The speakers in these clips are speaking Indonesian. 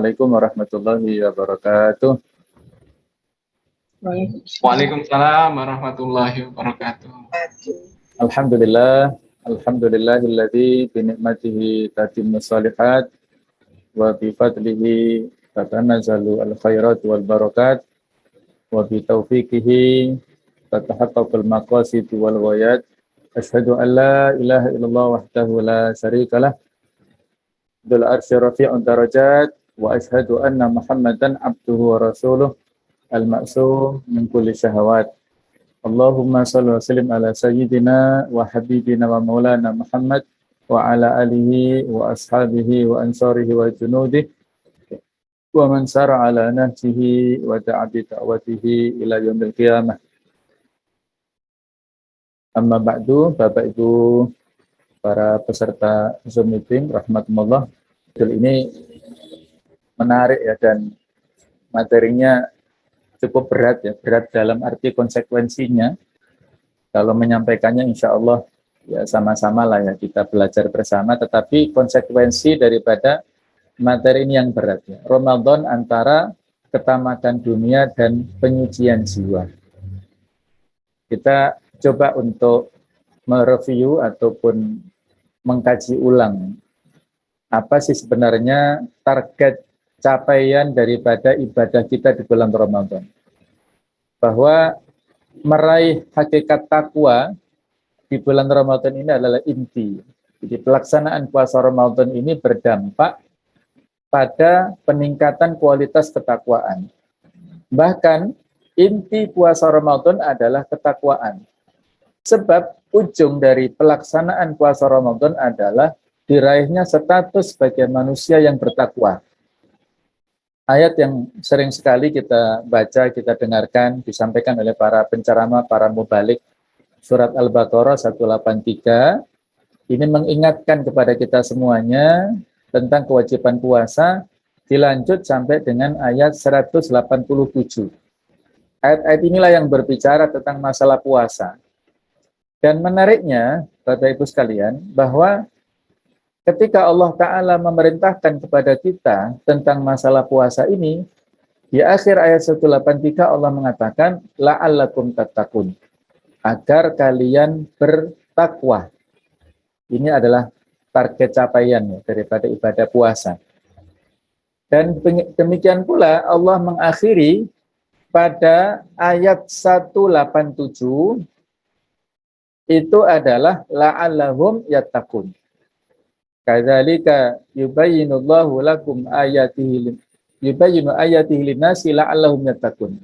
Assalamualaikum warahmatullahi wabarakatuh. Waalaikumsalam warahmatullahi wabarakatuh. Alhamdulillah, alhamdulillahilladzi bi ni'matihi tatimmu shalihat wa bi fadlihi tatanazzalu al-khairat wal barakat wa bi taufiqihi tatahaqqaqul maqasid wal ghayat. Asyhadu an la ilaha illallah wahdahu la syarikalah dzul arsy rafi'un darajat wa asyhadu anna Muhammadan abduhu wa rasuluh al-ma'sum min kulli syahawat. Allahumma shalli wa sallim ala sayyidina wa habibina wa maulana Muhammad wa ala alihi wa ashabihi wa ansarihi wa junudihi wa man sara ala nahjihi wa da'a bi da'watihi ila yaumil qiyamah. Amma ba'du, Bapak Ibu para peserta Zoom meeting rahmatullah. Ini menarik ya, dan materinya cukup berat ya, berat dalam arti konsekuensinya. Kalau menyampaikannya insya Allah ya sama-sama lah ya, kita belajar bersama, tetapi konsekuensi daripada materi ini yang berat ya. Ramadan antara ketamatan dunia dan penyucian jiwa. Kita coba untuk mereview ataupun mengkaji ulang apa sih sebenarnya target capaian daripada ibadah kita di bulan Ramadan. Bahwa meraih hakikat takwa di bulan Ramadan ini adalah inti. Jadi pelaksanaan puasa Ramadan ini berdampak pada peningkatan kualitas ketakwaan. Bahkan inti puasa Ramadan adalah ketakwaan. Sebab ujung dari pelaksanaan puasa Ramadan adalah diraihnya status sebagai manusia yang bertakwa. Ayat yang sering sekali kita baca, kita dengarkan, disampaikan oleh para penceramah, para mubalik, surat Al-Baqarah 183, ini mengingatkan kepada kita semuanya tentang kewajiban puasa, dilanjut sampai dengan ayat 187. Ayat-ayat inilah yang berbicara tentang masalah puasa. Dan menariknya, Bapak Ibu sekalian, bahwa ketika Allah Ta'ala memerintahkan kepada kita tentang masalah puasa ini, di akhir ayat 183 Allah mengatakan, la'allakum tattaqun, agar kalian bertakwa. Ini adalah target capaian daripada ibadah puasa. Dan demikian pula Allah mengakhiri pada ayat 187, itu adalah la'allahum yattaqun. Kadzalika yubayyinullahu lakum ayatihi yubayyinu ayatihi linnasi la'allahum yattaqun.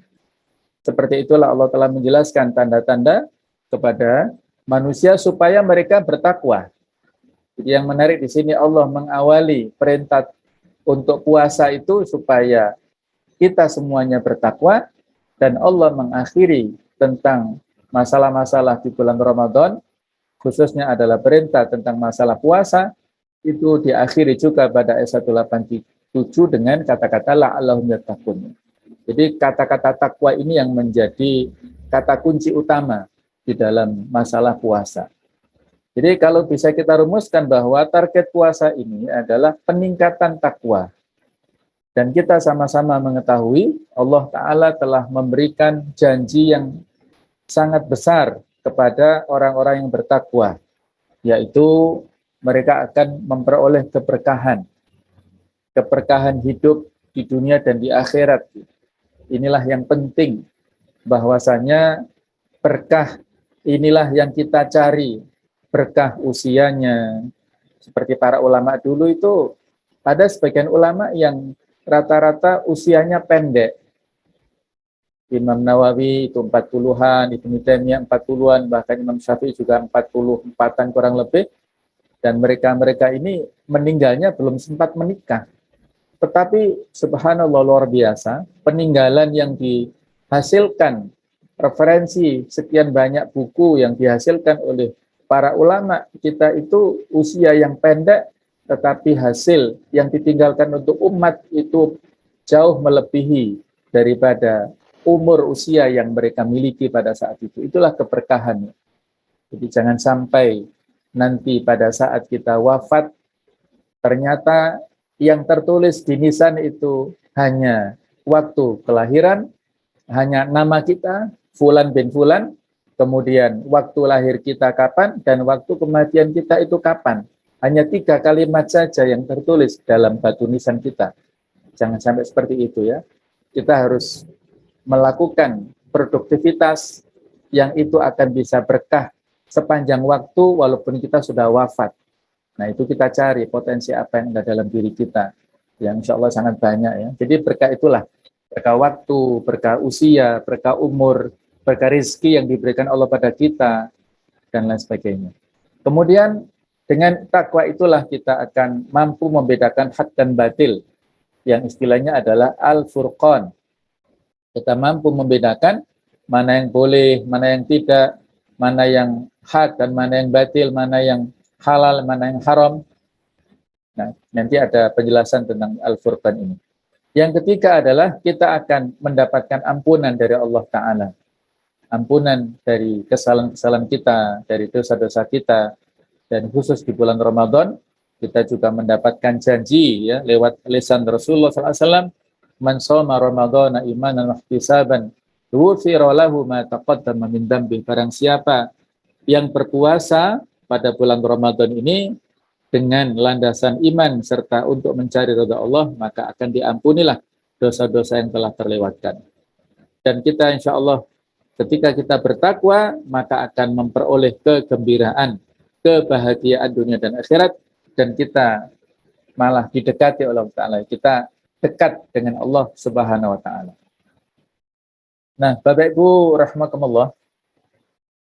Seperti itulah Allah telah menjelaskan tanda-tanda kepada manusia supaya mereka bertakwa. Jadi yang menarik di sini Allah mengawali perintah untuk puasa itu supaya kita semuanya bertakwa, dan Allah mengakhiri tentang masalah-masalah di bulan Ramadan, khususnya adalah perintah tentang masalah puasa, itu diakhiri juga pada ayat 187 dengan kata-kata la'allahum yattaqun. Jadi kata-kata takwa ini yang menjadi kata kunci utama di dalam masalah puasa. Jadi kalau bisa kita rumuskan bahwa target puasa ini adalah peningkatan takwa. Dan kita sama-sama mengetahui Allah Ta'ala telah memberikan janji yang sangat besar kepada orang-orang yang bertakwa, yaitu mereka akan memperoleh keberkahan hidup di dunia dan di akhirat. Inilah yang penting, bahwasanya berkah inilah yang kita cari, berkah usianya. Seperti para ulama dulu itu, ada sebagian ulama yang rata-rata usianya pendek. Imam Nawawi itu 40-an, Ibnu Taimiyah 40-an, bahkan Imam Syafi'i juga 44-an kurang lebih. Dan mereka-mereka ini meninggalnya belum sempat menikah. Tetapi subhanallah luar biasa, peninggalan yang dihasilkan, referensi sekian banyak buku yang dihasilkan oleh para ulama kita itu usia yang pendek, tetapi hasil yang ditinggalkan untuk umat itu jauh melebihi daripada umur usia yang mereka miliki pada saat itu. Itulah keberkahan. Jadi jangan sampai nanti pada saat kita wafat, ternyata yang tertulis di nisan itu hanya waktu kelahiran, hanya nama kita, Fulan bin Fulan, kemudian waktu lahir kita kapan, dan waktu kematian kita itu kapan. Hanya 3 kalimat saja yang tertulis dalam batu nisan kita. Jangan sampai seperti itu ya. Kita harus melakukan produktivitas yang itu akan bisa berkah sepanjang waktu walaupun kita sudah wafat. Nah, itu kita cari potensi apa yang ada dalam diri kita, yang insya Allah sangat banyak ya. Jadi berkah itulah, berkah waktu, berkah usia, berkah umur, berkah rezeki yang diberikan Allah pada kita, dan lain sebagainya. Kemudian dengan takwa itulah kita akan mampu membedakan hak dan batil, yang istilahnya adalah al-furqan. Kita mampu membedakan mana yang boleh, mana yang tidak, mana yang hak dan mana yang batil, mana yang halal, mana yang haram. Nah, nanti ada penjelasan tentang Al-Furqan ini. Yang ketiga adalah kita akan mendapatkan ampunan dari Allah Ta'ala. Ampunan dari kesalahan-kesalahan kita, dari dosa-dosa kita. Dan khusus di bulan Ramadan, kita juga mendapatkan janji ya lewat lisan Rasulullah SAW, man shoma Ramadhana imanan wa ihtisaban ghufira lahu ma taqaddama min dzambi. Barang siapa yang berpuasa pada bulan Ramadan ini dengan landasan iman serta untuk mencari ridha Allah, maka akan diampunilah dosa-dosa yang telah terlewatkan. Dan kita insya Allah ketika kita bertakwa, maka akan memperoleh kegembiraan, kebahagiaan dunia dan akhirat, dan kita malah didekati oleh Allah Ta'ala. Kita dekat dengan Allah Subhanahu wa Ta'ala. Nah, Bapak Ibu rahimakumullah,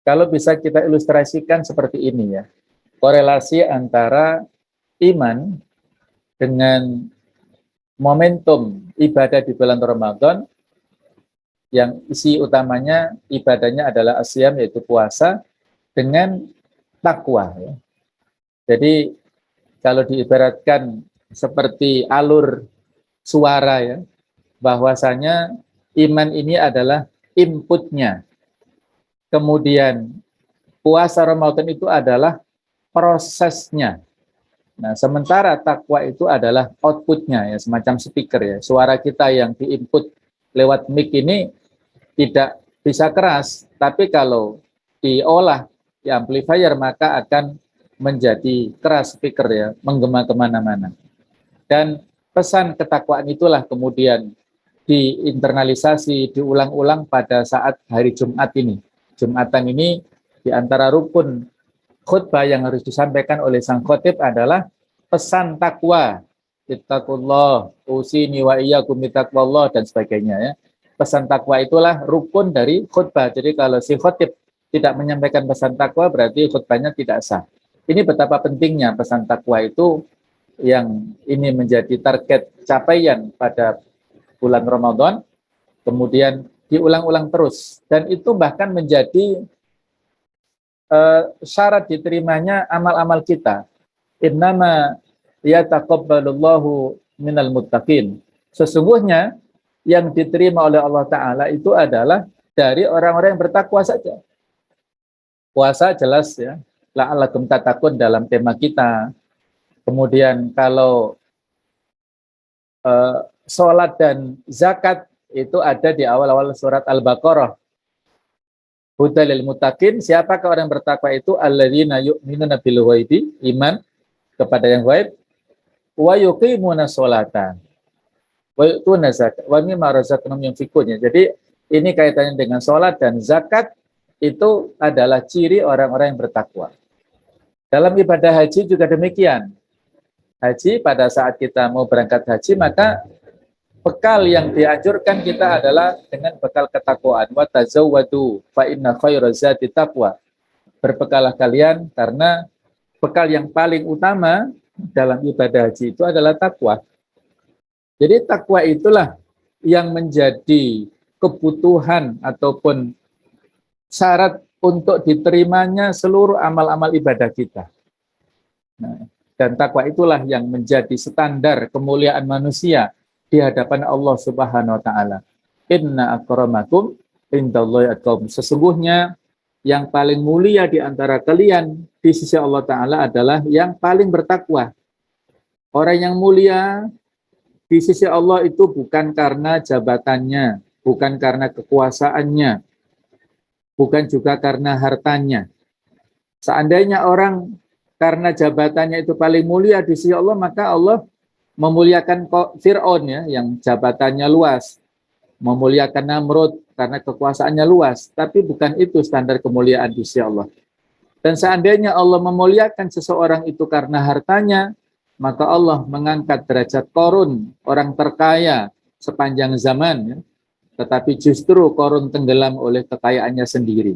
kalau bisa kita ilustrasikan seperti ini ya, korelasi antara iman dengan momentum ibadah di bulan Ramadan, yang isi utamanya ibadahnya adalah asyam, yaitu puasa, dengan takwa ya. Jadi kalau diibaratkan seperti alur suara ya, bahwasanya iman ini adalah inputnya. Kemudian puasa Ramadan itu adalah prosesnya. Nah, sementara takwa itu adalah outputnya ya, semacam speaker ya. Suara kita yang diinput lewat mic ini tidak bisa keras, tapi kalau diolah di amplifier maka akan menjadi keras speaker ya, menggema kemana-mana. Dan pesan ketakwaan itulah kemudian diinternalisasi, diulang-ulang pada saat hari Jumat ini. Jumatan ini di antara rukun khutbah yang harus disampaikan oleh sang khotib adalah pesan takwa. Ittaqullah, usini wa iyyakum bittaqwallah, dan sebagainya ya. Pesan takwa itulah rukun dari khutbah. Jadi kalau si khotib tidak menyampaikan pesan takwa berarti khutbahnya tidak sah. Ini betapa pentingnya pesan takwa itu, yang ini menjadi target capaian pada bulan Ramadan, kemudian diulang-ulang terus, dan itu bahkan menjadi syarat diterimanya amal-amal kita. Innama yataqabbalullahu minal muttaqin. Sesungguhnya yang diterima oleh Allah Ta'ala itu adalah dari orang-orang yang bertakwa saja. Puasa jelas ya, la'allakum tattaqun dalam tema kita. Kemudian kalau sholat dan zakat itu ada di awal-awal surat Al-Baqarah. Hudalil muttaqin, siapakah orang bertakwa itu? Alladzina yu'minuna bil ghaibi, iman kepada yang gaib, wa yuqimuna sholata wa yu'tuna zakat wa mimma razaqnahum yunfiqun. Jadi ini kaitannya dengan sholat dan zakat, itu adalah ciri orang-orang yang bertakwa. Dalam ibadah haji juga demikian. Haji, pada saat kita mau berangkat haji, maka bekal yang dianjurkan kita adalah dengan bekal ketakwaan. Wa tazawwadu fa inna khairaz zati taqwa. Berbekalah kalian karena bekal yang paling utama dalam ibadah haji itu adalah takwa. Jadi takwa itulah yang menjadi kebutuhan ataupun syarat untuk diterimanya seluruh amal-amal ibadah kita. Nah, dan takwa itulah yang menjadi standar kemuliaan manusia di hadapan Allah Subhanahu wa Ta'ala. Inna akramakum indallahi atqakum. Sesungguhnya yang paling mulia di antara kalian di sisi Allah Ta'ala adalah yang paling bertakwa. Orang yang mulia di sisi Allah itu bukan karena jabatannya, bukan karena kekuasaannya, bukan juga karena hartanya. Seandainya orang karena jabatannya itu paling mulia di sisi Allah, maka Allah memuliakan Fir'aun ya, yang jabatannya luas, memuliakan Namrud karena kekuasaannya luas, tapi bukan itu standar kemuliaan di sisi Allah. Dan seandainya Allah memuliakan seseorang itu karena hartanya, maka Allah mengangkat derajat Qarun, orang terkaya sepanjang zaman, ya. Tetapi justru Qarun tenggelam oleh kekayaannya sendiri.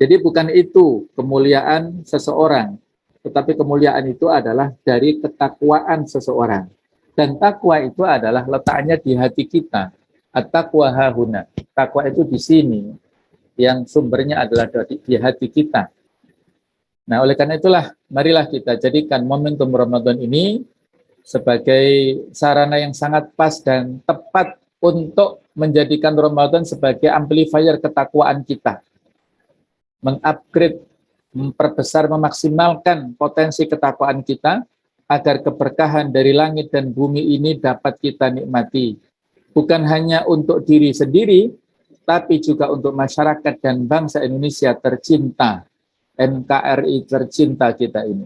Jadi bukan itu kemuliaan seseorang, tetapi kemuliaan itu adalah dari ketakwaan seseorang. Dan takwa itu adalah letaknya di hati kita. At-taqwa hahuna. Takwa itu di sini, yang sumbernya adalah di hati kita. Nah, oleh karena itulah, marilah kita jadikan momentum Ramadan ini sebagai sarana yang sangat pas dan tepat untuk menjadikan Ramadan sebagai amplifier ketakwaan kita. Mengupgrade, memperbesar, memaksimalkan potensi ketakwaan kita agar keberkahan dari langit dan bumi ini dapat kita nikmati. Bukan hanya untuk diri sendiri, tapi juga untuk masyarakat dan bangsa Indonesia tercinta. NKRI tercinta kita ini.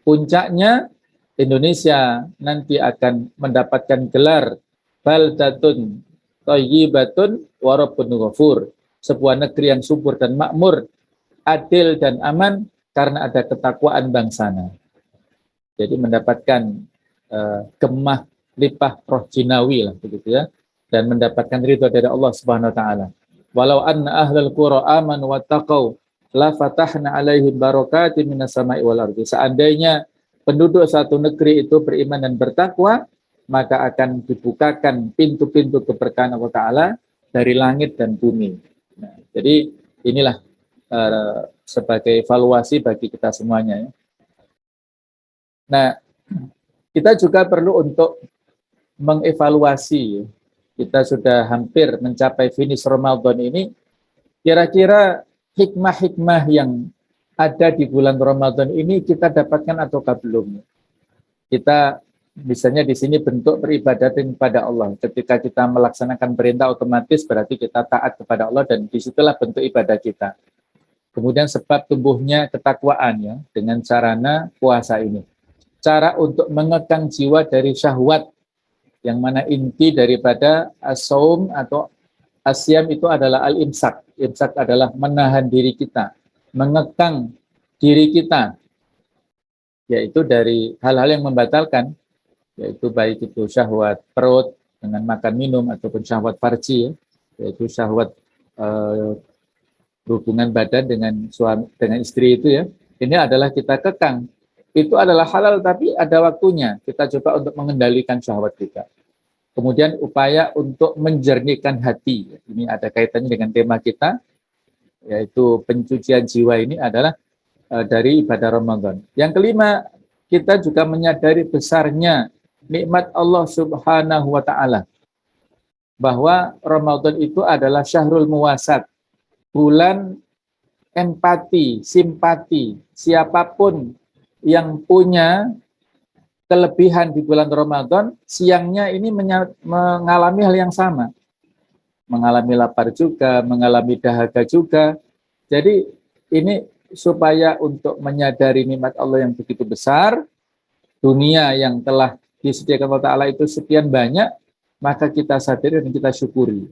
Puncaknya Indonesia nanti akan mendapatkan gelar baldatun thayyibatun wa rabbun ghafur, sebuah negeri yang subur dan makmur, adil dan aman karena ada ketakwaan bangsana. Jadi mendapatkan gemah lipah roh jinawi lah begitu ya, dan mendapatkan ridho dari Allah Subhanahu wa taala. Walau anna ahlal qura amanu wattaqau la fatahna alaihim barakatin minas sama'i wal ardi. Seandainya penduduk satu negeri itu beriman dan bertakwa, maka akan dibukakan pintu-pintu keberkahan Allah Ta'ala dari langit dan bumi. Nah, jadi inilah sebagai evaluasi bagi kita semuanya. Ya. Nah, kita juga perlu untuk mengevaluasi. Kita sudah hampir mencapai finish Ramadan ini. Kira-kira hikmah-hikmah yang ada di bulan Ramadan ini kita dapatkan ataukah belum? Kita misalnya di sini bentuk peribadatan kepada Allah. Ketika kita melaksanakan perintah otomatis berarti kita taat kepada Allah dan disitulah bentuk ibadah kita. Kemudian sebab tumbuhnya ketakwaan ya dengan sarana puasa ini. Cara untuk mengekang jiwa dari syahwat yang mana inti daripada as-saum atau asyam itu adalah al-imsak. Imsak adalah menahan diri kita, mengekang diri kita, yaitu dari hal-hal yang membatalkan, yaitu baik itu syahwat perut dengan makan minum ataupun syahwat farji, yaitu syahwat hubungan badan dengan suami dengan istri itu ya. Ini adalah kita kekang. Itu adalah halal tapi ada waktunya. Kita coba untuk mengendalikan syahwat kita. Kemudian upaya untuk menjernihkan hati. Ini ada kaitannya dengan tema kita, yaitu pencucian jiwa ini adalah dari ibadah Ramadan. Yang kelima, kita juga menyadari besarnya nikmat Allah Subhanahu wa Ta'ala. Bahwa Ramadan itu adalah syahrul muwasat, bulan empati, simpati. Siapapun yang punya kelebihan di bulan Ramadan, siangnya ini mengalami hal yang sama. Mengalami lapar juga, mengalami dahaga juga. Jadi ini supaya untuk menyadari nikmat Allah yang begitu besar, dunia yang telah disediakan Allah Ta'ala itu sekian banyak, maka kita sadari dan kita syukuri.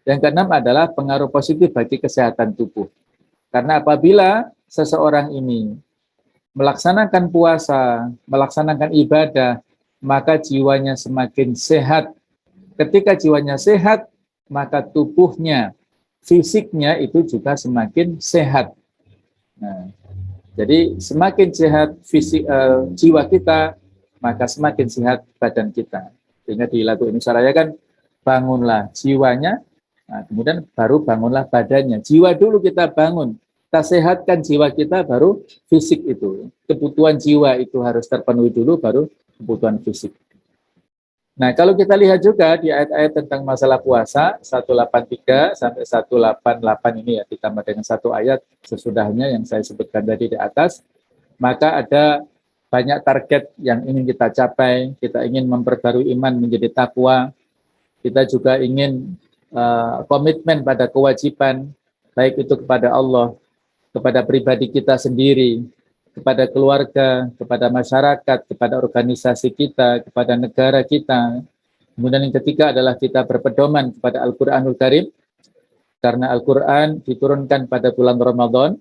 Yang keenam adalah pengaruh positif bagi kesehatan tubuh. Karena apabila seseorang ini melaksanakan puasa, melaksanakan ibadah, maka jiwanya semakin sehat. Ketika jiwanya sehat, maka tubuhnya, fisiknya itu juga semakin sehat. Nah, jadi semakin sehat fisik jiwa kita, maka semakin sehat badan kita. Sehingga di lagu Indonesia Raya kan, bangunlah jiwanya, nah, kemudian baru bangunlah badannya. Jiwa dulu kita bangun. Kita sehatkan jiwa kita, baru fisik itu. Kebutuhan jiwa itu harus terpenuhi dulu, baru kebutuhan fisik. Nah, kalau kita lihat juga di ayat-ayat tentang masalah puasa, 183 sampai 188 ini ya, ditambah dengan satu ayat sesudahnya yang saya sebutkan tadi di atas, maka ada banyak target yang ingin kita capai. Kita ingin memperbarui iman menjadi takwa. Kita juga ingin komitmen pada kewajiban, baik itu kepada Allah, kepada pribadi kita sendiri, kepada keluarga, kepada masyarakat, kepada organisasi kita, kepada negara kita. Kemudian yang ketiga adalah kita berpedoman kepada Al-Quranul Karim, karena Al-Quran diturunkan pada bulan Ramadan.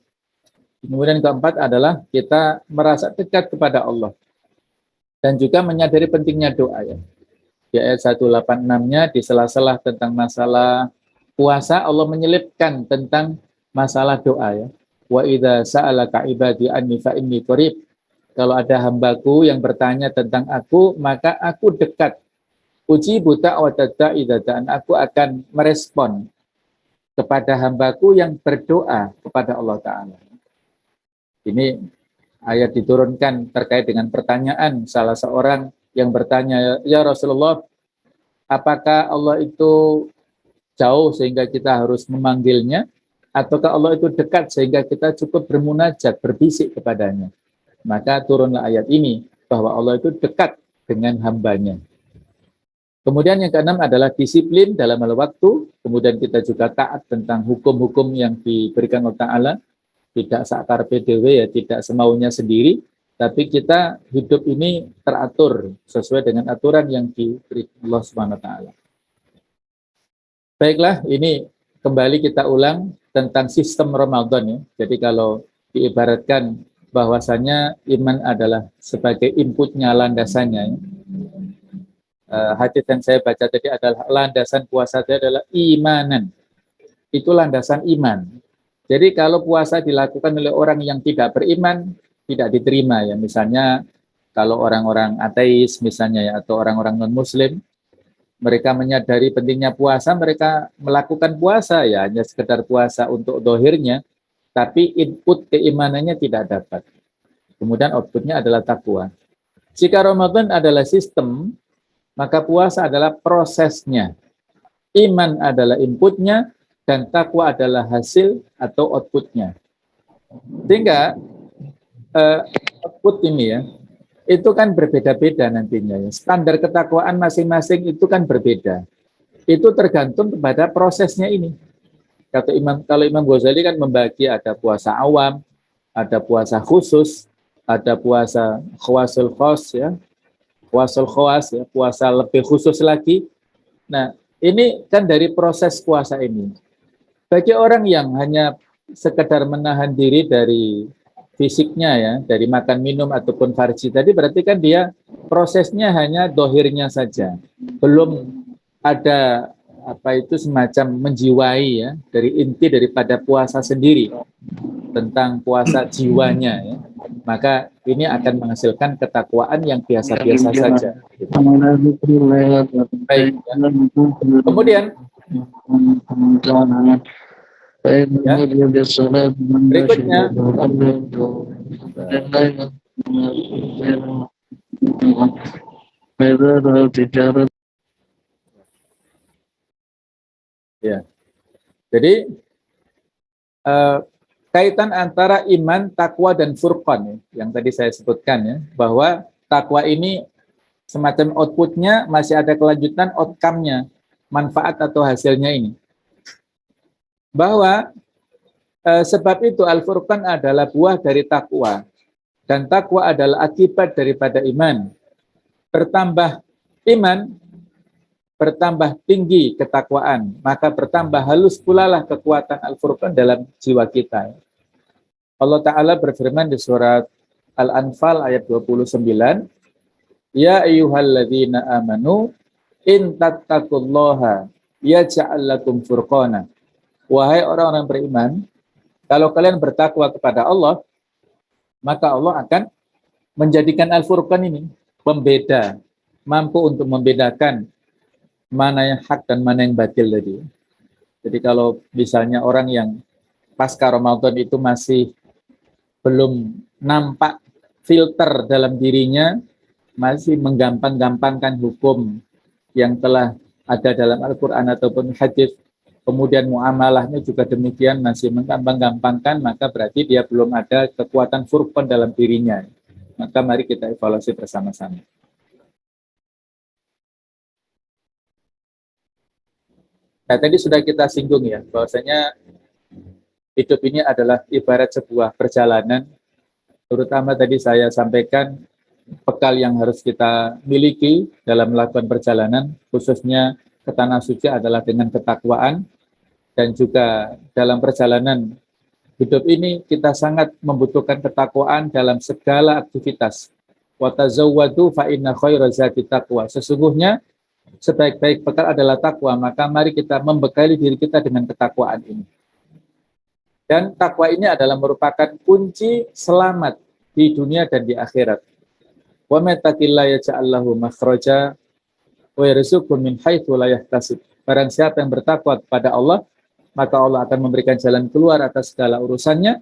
Kemudian yang keempat adalah kita merasa dekat kepada Allah dan juga menyadari pentingnya doa ya. Di ayat 186-nya di sela-sela tentang masalah puasa, Allah menyelipkan tentang masalah doa ya. Wa idza sa'alaka ibadi anni fa inni qarib. Kalau ada hambaku yang bertanya tentang aku, maka aku dekat. Ujibu da'watad da'i idza da'an. Aku akan merespon kepada hambaku yang berdoa kepada Allah Ta'ala. Ini ayat diturunkan terkait dengan pertanyaan salah seorang yang bertanya, ya Rasulullah, apakah Allah itu jauh sehingga kita harus memanggilnya, ataukah Allah itu dekat sehingga kita cukup bermunajat, berbisik kepadanya? Maka turunlah ayat ini, bahwa Allah itu dekat dengan hambanya. Kemudian yang keenam adalah disiplin dalam hal waktu, kemudian kita juga taat tentang hukum-hukum yang diberikan Allah Ta'ala, tidak sakar PDW ya, tidak semaunya sendiri, tapi kita hidup ini teratur sesuai dengan aturan yang diberi Allah Subhanahu wa taala. Baiklah, ini kembali kita ulang tentang sistem Ramadan ya. Jadi kalau diibaratkan bahwasanya iman adalah sebagai inputnya, landasannya ya. Hadits yang saya baca tadi adalah landasan puasa itu adalah imanan. Itu landasan iman. Jadi kalau puasa dilakukan oleh orang yang tidak beriman, tidak diterima ya. Misalnya kalau orang-orang ateis misalnya ya, atau orang-orang non-muslim, mereka menyadari pentingnya puasa, mereka melakukan puasa ya, hanya sekedar puasa untuk dohirnya, tapi input keimanannya tidak dapat. Kemudian outputnya adalah takwa. Jika Ramadan adalah sistem, maka puasa adalah prosesnya. Iman adalah inputnya, dan takwa adalah hasil atau outputnya. Sehingga output ini ya, itu kan berbeda-beda nantinya ya. Standar ketakwaan masing-masing itu kan berbeda. Itu tergantung kepada prosesnya ini. Kalau Imam Ghazali kan membagi ada puasa awam, ada puasa khusus, ada puasa khawasul khos ya, khawasul khawas ya, puasa lebih khusus lagi. Nah, ini kan dari proses puasa ini. Bagi orang yang hanya sekedar menahan diri dari fisiknya ya, dari makan minum ataupun farji tadi, berarti kan dia prosesnya hanya dohirnya saja, belum ada apa itu semacam menjiwai ya, dari inti daripada puasa sendiri, tentang puasa jiwanya ya. Maka ini akan menghasilkan ketakwaan yang biasa-biasa saja gitu. Baik ya. Kemudian ya, berikutnya ya. Jadi kaitan antara iman, takwa dan furqan ya, yang tadi saya sebutkan ya, bahwa takwa ini semacam outputnya masih ada kelanjutan outcome-nya, manfaat atau hasilnya ini. Bahwa sebab itu Al-Furqan adalah buah dari takwa, dan takwa adalah akibat daripada iman. Bertambah iman, bertambah tinggi ketakwaan, maka bertambah halus pula lah kekuatan Al-Furqan dalam jiwa kita. Allah Ta'ala berfirman di surat Al-Anfal ayat 29, Ya ayyuhalladzina amanu in tattaqullaha yaj'al lakum furqana. Wahai orang-orang beriman, kalau kalian bertakwa kepada Allah, maka Allah akan menjadikan Al-Furqan ini pembeda, mampu untuk membedakan mana yang hak dan mana yang batil tadi. Jadi kalau misalnya orang yang pasca Ramadan itu masih belum nampak filter dalam dirinya, masih menggampang-gampangkan hukum yang telah ada dalam Al-Quran ataupun hadis, kemudian muamalahnya juga demikian masih menggampang-gampangkan, maka berarti dia belum ada kekuatan furqan dalam dirinya. Maka mari kita evaluasi bersama-sama. Nah, tadi sudah kita singgung ya, bahwasanya hidup ini adalah ibarat sebuah perjalanan, terutama tadi saya sampaikan bekal yang harus kita miliki dalam melakukan perjalanan, khususnya ke Tanah Suci adalah dengan ketakwaan, dan juga dalam perjalanan hidup ini kita sangat membutuhkan ketakwaan dalam segala aktivitas. Wa tazawwadu fa inna khairaz zati taqwa. Sesungguhnya sebaik-baik bekal adalah takwa, maka mari kita membekali diri kita dengan ketakwaan ini. Dan takwa ini adalah merupakan kunci selamat di dunia dan di akhirat. Wa may taqillaha yaj'al lahu makhraja wa yarzuqhu min haitsu la yahtasib. Barang siapa yang bertakwa kepada Allah, maka Allah akan memberikan jalan keluar atas segala urusannya.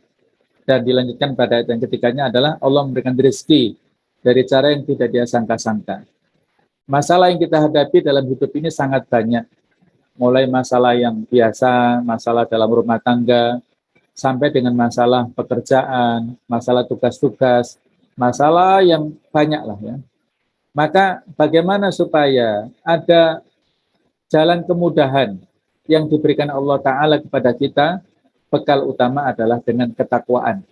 Dan dilanjutkan pada ayat yang ketiganya adalah Allah memberikan rezeki dari cara yang tidak dia sangka-sangka. Masalah yang kita hadapi dalam hidup ini sangat banyak. Mulai masalah yang biasa, masalah dalam rumah tangga, sampai dengan masalah pekerjaan, masalah tugas-tugas, masalah yang banyak lah ya. Maka bagaimana supaya ada jalan kemudahan yang diberikan Allah Ta'ala kepada kita, bekal utama adalah dengan ketakwaan.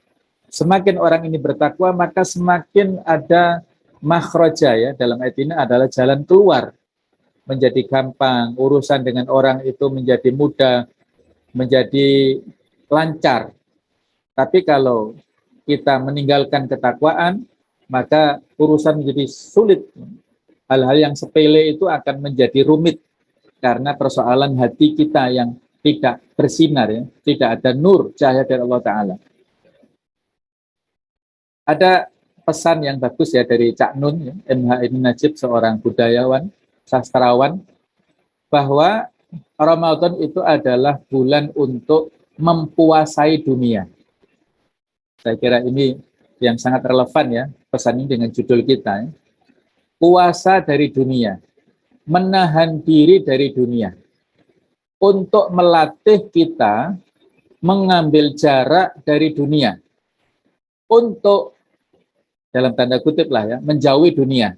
Semakin orang ini bertakwa, maka semakin ada makhraja ya, dalam ayat ini adalah jalan keluar. Menjadi gampang, urusan dengan orang itu menjadi mudah, menjadi lancar. Tapi kalau kita meninggalkan ketakwaan, maka urusan menjadi sulit. Hal-hal yang sepele itu akan menjadi rumit karena persoalan hati kita yang tidak bersinar, ya, tidak ada nur cahaya dari Allah Ta'ala. Ada pesan yang bagus ya dari Cak Nun, ya, MH Ibn Najib, seorang budayawan, sastrawan, bahwa Ramadan itu adalah bulan untuk mempuasai dunia. Saya kira ini yang sangat relevan ya, pesan ini dengan judul kita. Ya. Puasa dari dunia, menahan diri dari dunia. Untuk melatih kita mengambil jarak dari dunia. Untuk, dalam tanda kutip lah ya, menjauhi dunia.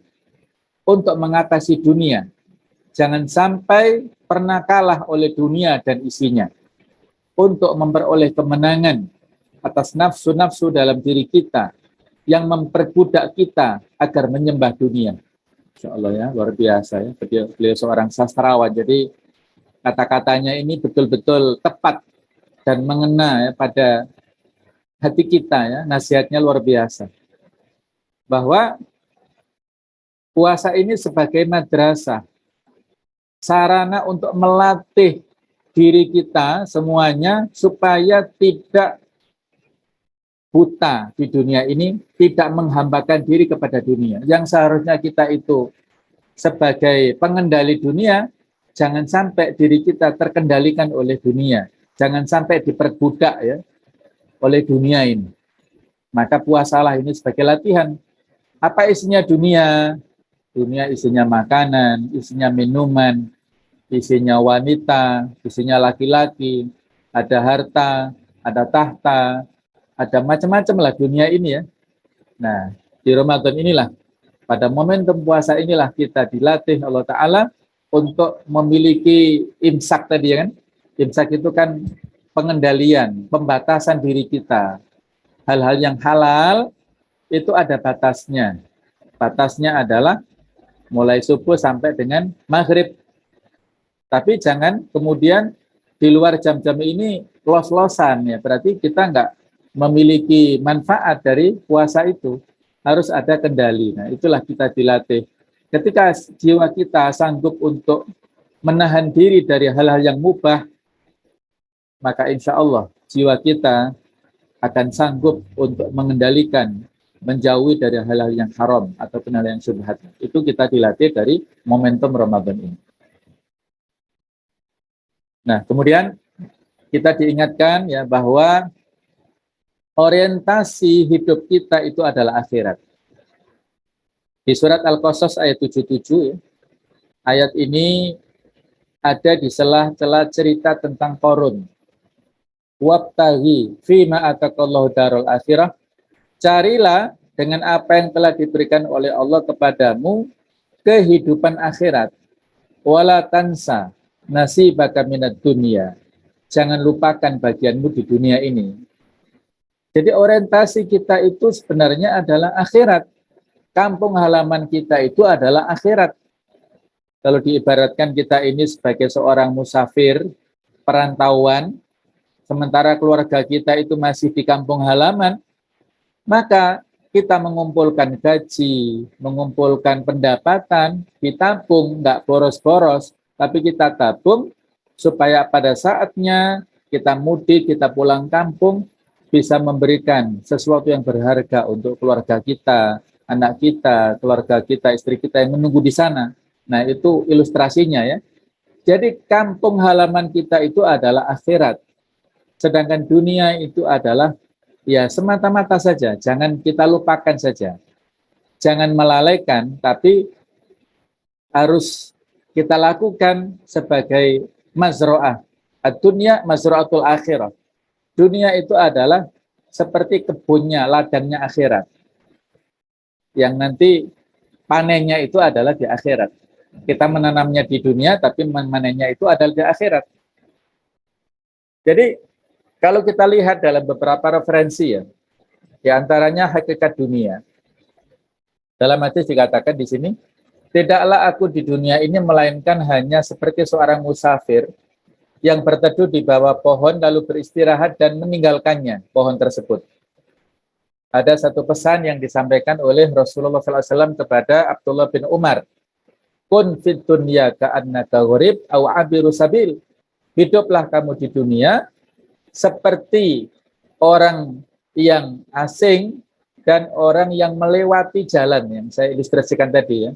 Untuk mengatasi dunia. Jangan sampai pernah kalah oleh dunia dan isinya. Untuk memperoleh kemenangan atas nafsu-nafsu dalam diri kita yang memperbudak kita agar menyembah dunia. Insya Allah ya, luar biasa ya. Beliau seorang sastrawan, jadi kata-katanya ini betul-betul tepat dan mengena ya pada hati kita ya. Nasihatnya luar biasa. Bahwa puasa ini sebagai madrasah, sarana untuk melatih diri kita semuanya supaya tidak buta di dunia ini, tidak menghambakan diri kepada dunia. Yang seharusnya kita itu sebagai pengendali dunia, jangan sampai diri kita terkendalikan oleh dunia. Jangan sampai diperbudak ya oleh dunia ini. Maka puasalah ini sebagai latihan. Apa isinya dunia? Dunia isinya makanan, isinya minuman, isinya wanita, isinya laki-laki, ada harta, ada tahta, ada macam-macam lah dunia ini ya. Nah, di Ramadan inilah, pada momentum puasa inilah kita dilatih Allah Ta'ala untuk memiliki imsak tadi ya kan. Imsak itu kan pengendalian, pembatasan diri kita. Hal-hal yang halal itu ada batasnya. Batasnya adalah mulai subuh sampai dengan maghrib. Tapi jangan kemudian di luar jam-jam ini los-losan ya. Berarti kita nggak memiliki manfaat dari puasa itu. Harus ada kendali. Nah, itulah kita dilatih. Ketika jiwa kita sanggup untuk menahan diri dari hal-hal yang mubah, maka insya Allah jiwa kita akan sanggup untuk mengendalikan, menjauhi dari hal-hal yang haram atau hal yang syubhat. Itu kita dilatih dari momentum Ramadan ini. Nah, kemudian kita diingatkan ya bahwa orientasi hidup kita itu adalah akhirat. Di surat Al-Qasas ayat 77, ayat ini ada di sela-sela cerita tentang Qarun. Wabtaghi fima ataqallahu darul akhirah. Carilah dengan apa yang telah diberikan oleh Allah kepadamu kehidupan akhirat. Wala tansa nasibaka minad dunya. Jangan lupakan bagianmu di dunia ini. Jadi orientasi kita itu sebenarnya adalah akhirat. Kampung halaman kita itu adalah akhirat. Kalau diibaratkan kita ini sebagai seorang musafir, perantauan, sementara keluarga kita itu masih di kampung halaman, maka kita mengumpulkan gaji, mengumpulkan pendapatan, ditabung, nggak boros-boros, tapi kita tabung supaya pada saatnya kita mudik, kita pulang kampung, bisa memberikan sesuatu yang berharga untuk keluarga kita, anak kita, keluarga kita, istri kita yang menunggu di sana. Nah, itu ilustrasinya ya. Jadi kampung halaman kita itu adalah akhirat. Sedangkan dunia itu adalah ya semata-mata saja, jangan kita lupakan saja. Jangan melalaikan, tapi harus kita lakukan sebagai mazro'ah. Ad-dunya mazro'atul akhirah. Dunia itu adalah seperti kebunnya, ladangnya akhirat. Yang nanti panennya itu adalah di akhirat. Kita menanamnya di dunia, tapi menanamnya itu adalah di akhirat. Jadi, kalau kita lihat dalam beberapa referensi ya, di antaranya hakikat dunia. Dalam hadis dikatakan di sini, tidaklah aku di dunia ini melainkan hanya seperti seorang musafir yang berteduh di bawah pohon lalu beristirahat dan meninggalkannya, pohon tersebut. Ada satu pesan yang disampaikan oleh Rasulullah SAW kepada Abdullah bin Umar. Kun fit dunya ka'annaka gharib aw abiru sabil. Hiduplah kamu di dunia seperti orang yang asing dan orang yang melewati jalan yang saya ilustrasikan tadi ya.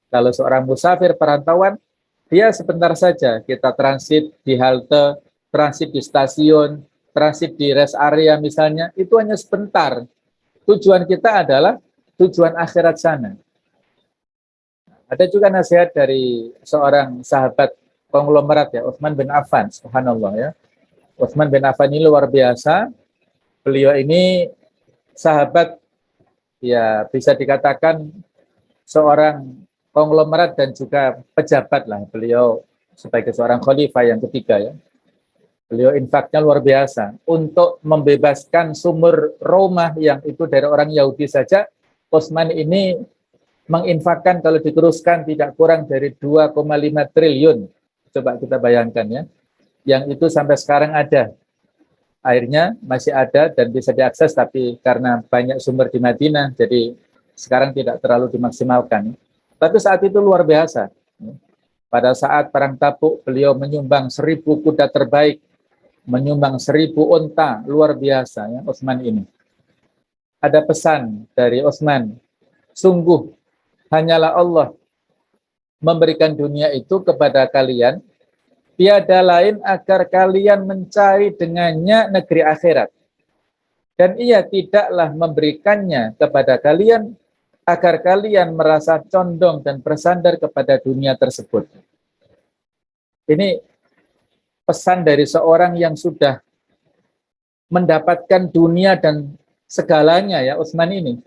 Kalau seorang musafir perantauan, dia sebentar saja kita transit di halte, transit di stasiun, transit di rest area misalnya, itu hanya sebentar. Tujuan kita adalah tujuan akhirat sana. Ada juga nasihat dari seorang sahabat konglomerat ya, Utsman bin Affan, subhanallah ya. Utsman bin Affan ini luar biasa. Beliau ini sahabat ya bisa dikatakan seorang konglomerat dan juga pejabat lah. Beliau sebagai seorang khalifah yang ketiga ya. Beliau infaknya luar biasa untuk membebaskan sumur Roma yang itu dari orang Yahudi saja. Utsman ini menginfakkan kalau diteruskan tidak kurang dari 2,5 triliun. Coba kita bayangkan ya. Yang itu sampai sekarang ada. Airnya masih ada dan bisa diakses, tapi karena banyak sumber di Madinah, jadi sekarang tidak terlalu dimaksimalkan. Tapi saat itu luar biasa. Pada saat Perang Tabuk, beliau menyumbang 1.000 kuda terbaik, menyumbang 1.000 unta, luar biasa ya Utsman ini. Ada pesan dari Utsman, sungguh hanyalah Allah memberikan dunia itu kepada kalian, tiada lain agar kalian mencari dengannya negeri akhirat. Dan ia tidaklah memberikannya kepada kalian agar kalian merasa condong dan bersandar kepada dunia tersebut. Ini pesan dari seorang yang sudah mendapatkan dunia dan segalanya ya, Utsman ini.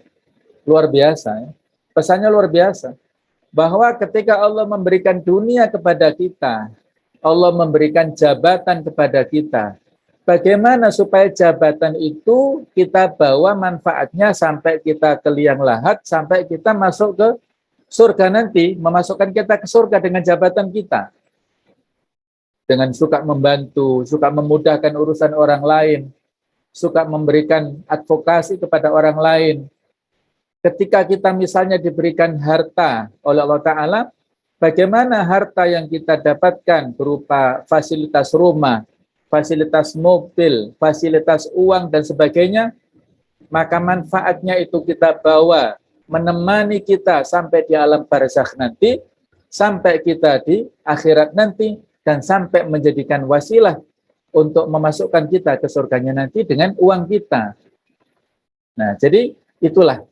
Luar biasa ya. Pesannya luar biasa. Bahwa ketika Allah memberikan dunia kepada kita, Allah memberikan jabatan kepada kita. Bagaimana supaya jabatan itu kita bawa manfaatnya sampai kita ke liang lahat, sampai kita masuk ke surga nanti, memasukkan kita ke surga dengan jabatan kita. Dengan suka membantu, suka memudahkan urusan orang lain, suka memberikan advokasi kepada orang lain. Ketika kita misalnya diberikan harta oleh Allah Ta'ala, bagaimana harta yang kita dapatkan berupa fasilitas rumah, fasilitas mobil, fasilitas uang, dan sebagainya, maka manfaatnya itu kita bawa, menemani kita sampai di alam barzakh nanti, sampai kita di akhirat nanti, dan sampai menjadikan wasilah untuk memasukkan kita ke surganya nanti dengan uang kita. Nah, jadi itulah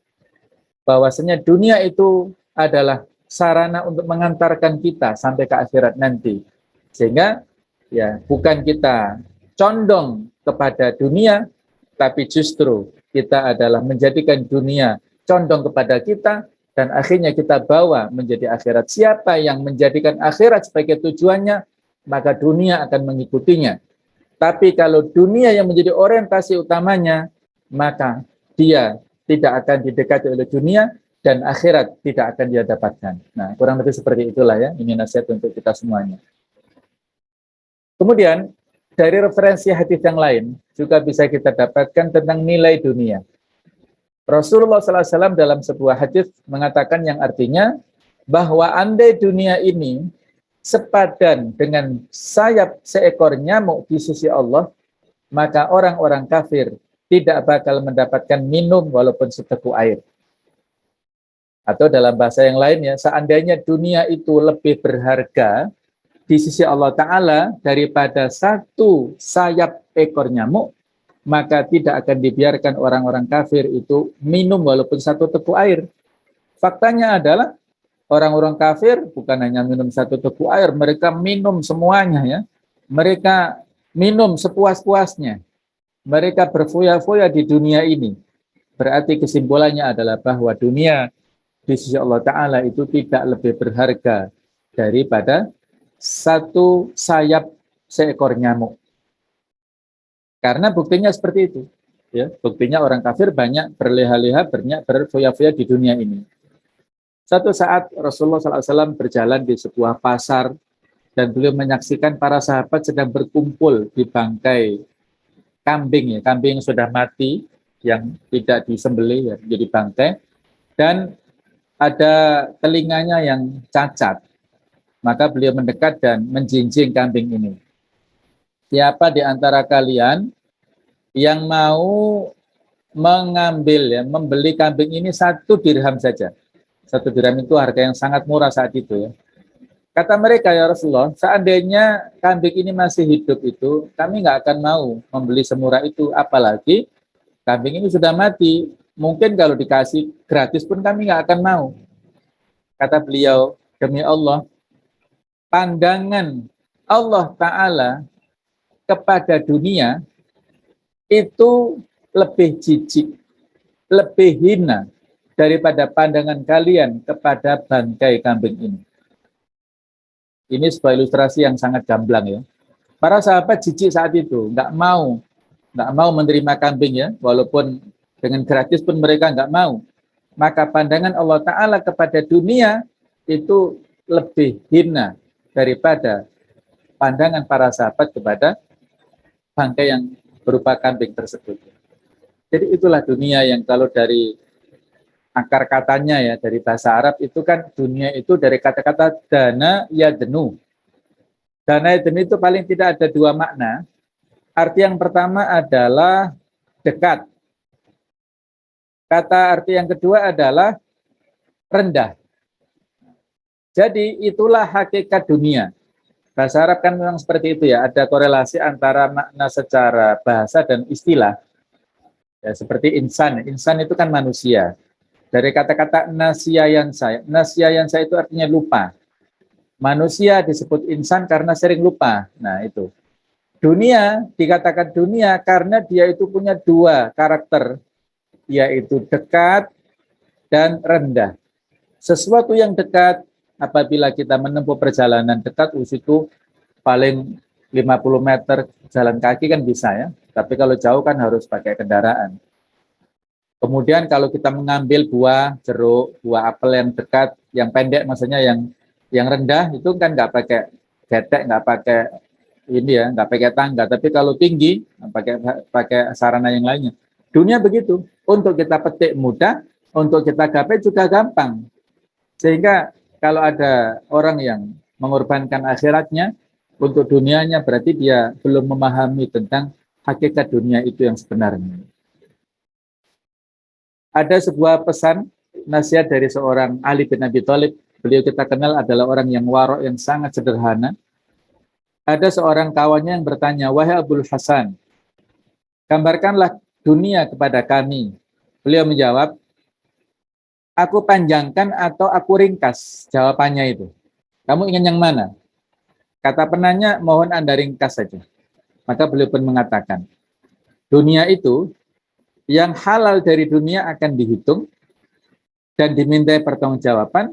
bahwasanya dunia itu adalah sarana untuk mengantarkan kita sampai ke akhirat nanti. Sehingga ya bukan kita condong kepada dunia, tapi justru kita adalah menjadikan dunia condong kepada kita, dan akhirnya kita bawa menjadi akhirat. Siapa yang menjadikan akhirat sebagai tujuannya, maka dunia akan mengikutinya. Tapi kalau dunia yang menjadi orientasi utamanya, maka dia tidak akan didekati oleh dunia, dan akhirat tidak akan dia dapatkan. Nah, kurang lebih seperti itulah ya, ini nasihat untuk kita semuanya. Kemudian, dari referensi hadis yang lain, juga bisa kita dapatkan tentang nilai dunia. Rasulullah SAW dalam sebuah hadis mengatakan yang artinya, bahwa andai dunia ini sepadan dengan sayap seekor nyamuk di sisi Allah, maka orang-orang kafir tidak bakal mendapatkan minum walaupun seteguk air. Atau dalam bahasa yang lainnya, seandainya dunia itu lebih berharga di sisi Allah Ta'ala daripada satu sayap ekor nyamuk, maka tidak akan dibiarkan orang-orang kafir itu minum walaupun satu teguk air. Faktanya adalah orang-orang kafir bukan hanya minum satu teguk air, mereka minum semuanya ya. Mereka minum sepuas-puasnya. Mereka berfoya-foya di dunia ini. Berarti kesimpulannya adalah bahwa dunia di sisi Allah Ta'ala itu tidak lebih berharga daripada satu sayap seekor nyamuk. Karena buktinya seperti itu. Ya, buktinya orang kafir banyak berleha-leha, banyak berfoya-foya di dunia ini. Satu saat Rasulullah SAW berjalan di sebuah pasar dan beliau menyaksikan para sahabat sedang berkumpul di bangkai kambing, ya, kambing yang sudah mati, yang tidak disembelih, ya, jadi bangkai, dan ada telinganya yang cacat. Maka beliau mendekat dan menjinjing kambing ini. Siapa di antara kalian yang mau mengambil, ya, membeli kambing ini 1 dirham saja? 1 dirham itu harga yang sangat murah saat itu ya. Kata mereka, ya Rasulullah, seandainya kambing ini masih hidup itu, kami nggak akan mau membeli semurah itu, apalagi kambing ini sudah mati. Mungkin kalau dikasih gratis pun kami nggak akan mau. Kata beliau, demi Allah, pandangan Allah Ta'ala kepada dunia itu lebih jijik, lebih hina daripada pandangan kalian kepada bangkai kambing ini. Ini sebuah ilustrasi yang sangat gamblang ya. Para sahabat jijik saat itu, nggak mau menerima kambing ya, walaupun dengan gratis pun mereka nggak mau. Maka pandangan Allah Ta'ala kepada dunia itu lebih hina daripada pandangan para sahabat kepada bangkai yang berupa kambing tersebut. Jadi itulah dunia yang kalau dari akar katanya ya, dari bahasa Arab itu kan dunia itu dari kata-kata dana yadnu. Dana yadnu itu paling tidak ada 2 makna. Arti yang pertama adalah dekat. Kata arti yang kedua adalah rendah. Jadi itulah hakikat dunia. Bahasa Arab kan memang seperti itu ya, ada korelasi antara makna secara bahasa dan istilah. Ya, seperti insan. Insan itu kan manusia. Dari kata-kata nasiyayansa itu artinya lupa. Manusia disebut insan karena sering lupa. Nah itu. Dunia dikatakan dunia karena dia itu punya 2 karakter, yaitu dekat dan rendah. Sesuatu yang dekat, apabila kita menempuh perjalanan dekat, itu paling 50 meter jalan kaki kan bisa ya. Tapi kalau jauh kan harus pakai kendaraan. Kemudian kalau kita mengambil buah jeruk, buah apel yang dekat, yang pendek maksudnya yang rendah itu kan nggak pakai getek, nggak pakai ini ya, nggak pakai tangga. Tapi kalau tinggi pakai sarana yang lainnya. Dunia begitu. Untuk kita petik mudah, untuk kita gapai juga gampang. Sehingga kalau ada orang yang mengorbankan akhiratnya untuk dunianya, berarti dia belum memahami tentang hakikat dunia itu yang sebenarnya. Ada sebuah pesan nasihat dari seorang Ali bin Abi Thalib. Beliau kita kenal adalah orang yang warok, yang sangat sederhana. Ada seorang kawannya yang bertanya, wahai Abul Hasan, gambarkanlah dunia kepada kami. Beliau menjawab, aku panjangkan atau aku ringkas? Jawabannya itu. Kamu ingin yang mana? Kata penanya, mohon Anda ringkas saja. Maka beliau pun mengatakan, dunia itu Yang halal dari dunia akan dihitung dan dimintai pertanggungjawaban,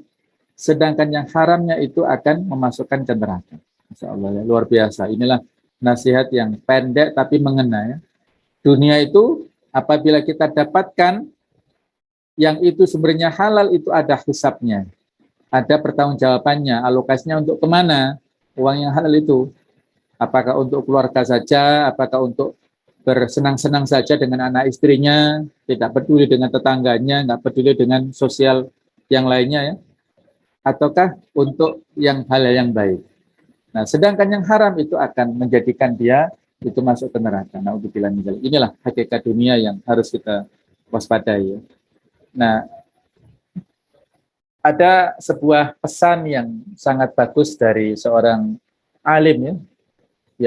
sedangkan yang haramnya itu akan memasukkan ke neraka. Masya Allah ya, luar biasa. Inilah nasihat yang pendek tapi mengena ya. Dunia itu apabila kita dapatkan yang itu sumbernya halal, itu ada hisapnya, ada pertanggungjawabannya, alokasinya untuk kemana uang yang halal itu. Apakah untuk keluarga saja, apakah untuk bersenang-senang saja dengan anak istrinya, tidak peduli dengan tetangganya, nggak peduli dengan sosial yang lainnya ya, ataukah untuk yang hal yang baik. Nah, sedangkan yang haram itu akan menjadikan dia itu masuk ke neraka. Nah, inilah hakikat dunia yang harus kita waspadai ya. Nah, ada sebuah pesan yang sangat bagus dari seorang alim ya,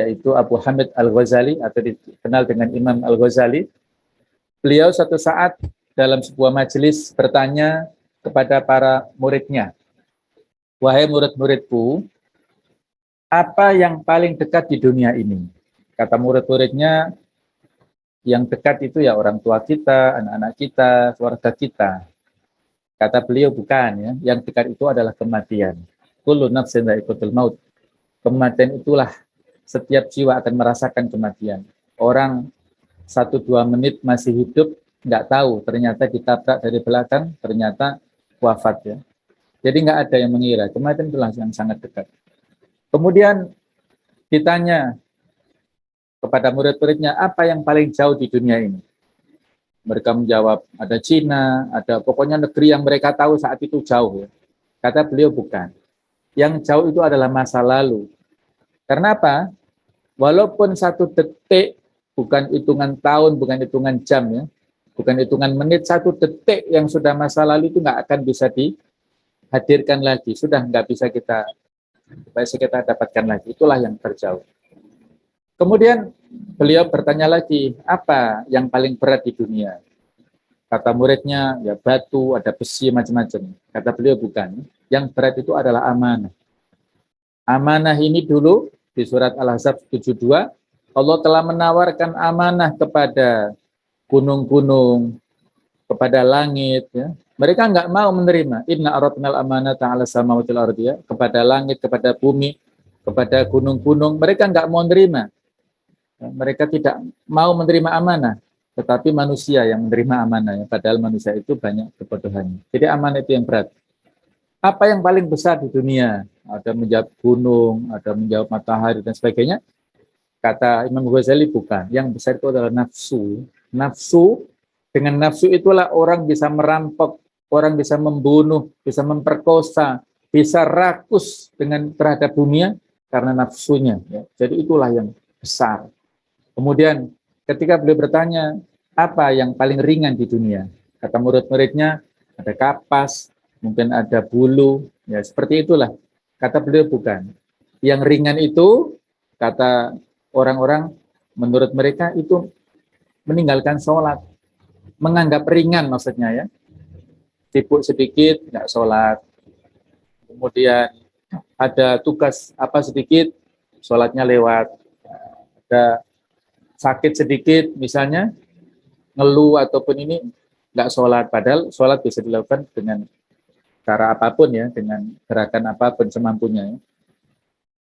yaitu Abu Hamid Al-Ghazali atau dikenal dengan Imam Al-Ghazali. Beliau suatu saat dalam sebuah majelis bertanya kepada para muridnya, "Wahai murid-muridku, apa yang paling dekat di dunia ini?" Kata murid-muridnya, yang dekat itu ya orang tua kita, anak-anak kita, keluarga kita. Kata beliau, bukan ya, yang dekat itu adalah kematian. Kullu nafsin dha'iqatul maut. Kematian itulah, setiap jiwa akan merasakan kematian. Orang 1-2 menit masih hidup, nggak tahu, ternyata ditabrak dari belakang, ternyata wafat ya. Jadi nggak ada yang mengira, kematian itulah yang sangat dekat. Kemudian ditanya kepada murid-muridnya, apa yang paling jauh di dunia ini? Mereka menjawab, ada Cina, ada pokoknya negeri yang mereka tahu saat itu jauh. Kata beliau, bukan. Yang jauh itu adalah masa lalu. Karena apa? Walaupun 1 detik, bukan hitungan tahun, bukan hitungan jam ya, bukan hitungan menit, 1 detik yang sudah masa lalu itu nggak akan bisa dihadirkan lagi. Sudah nggak bisa kita dapatkan lagi. Itulah yang terjauh. Kemudian beliau bertanya lagi, apa yang paling berat di dunia? Kata muridnya, ya batu, ada besi, macam-macam. Kata beliau, bukan. Yang berat itu adalah amanah. Amanah ini dulu, di surat Al-Ahzab 72, Allah telah menawarkan amanah kepada gunung-gunung, kepada langit. Ya. Mereka nggak mau menerima. Inna aradnal amanata 'ala samawati wal ardi, ya. Kepada langit, kepada bumi, kepada gunung-gunung. Mereka nggak mau menerima. Mereka tidak mau menerima amanah, tetapi manusia yang menerima amanah, ya. Padahal manusia itu banyak kebodohannya. Jadi amanah itu yang berat. Apa yang paling besar di dunia? Ada menjawab gunung, ada menjawab matahari dan sebagainya. Kata Imam Ghazali, bukan. Yang besar itu adalah nafsu. Nafsu, dengan nafsu itulah orang bisa merampok, orang bisa membunuh, bisa memperkosa, bisa rakus terhadap dunia karena nafsunya. Ya. Jadi itulah yang besar. Kemudian ketika beliau bertanya, apa yang paling ringan di dunia? Kata murid-muridnya, ada kapas, mungkin ada bulu, ya seperti itulah. Kata beliau, bukan. Yang ringan itu, kata orang-orang, menurut mereka itu meninggalkan sholat. Menganggap ringan maksudnya ya. Sibuk sedikit, nggak sholat. Kemudian ada tugas apa sedikit, sholatnya lewat. Ada sakit sedikit misalnya, ngeluh ataupun ini, nggak sholat. Padahal sholat bisa dilakukan dengan cara apapun ya, dengan gerakan apapun semampunya ya.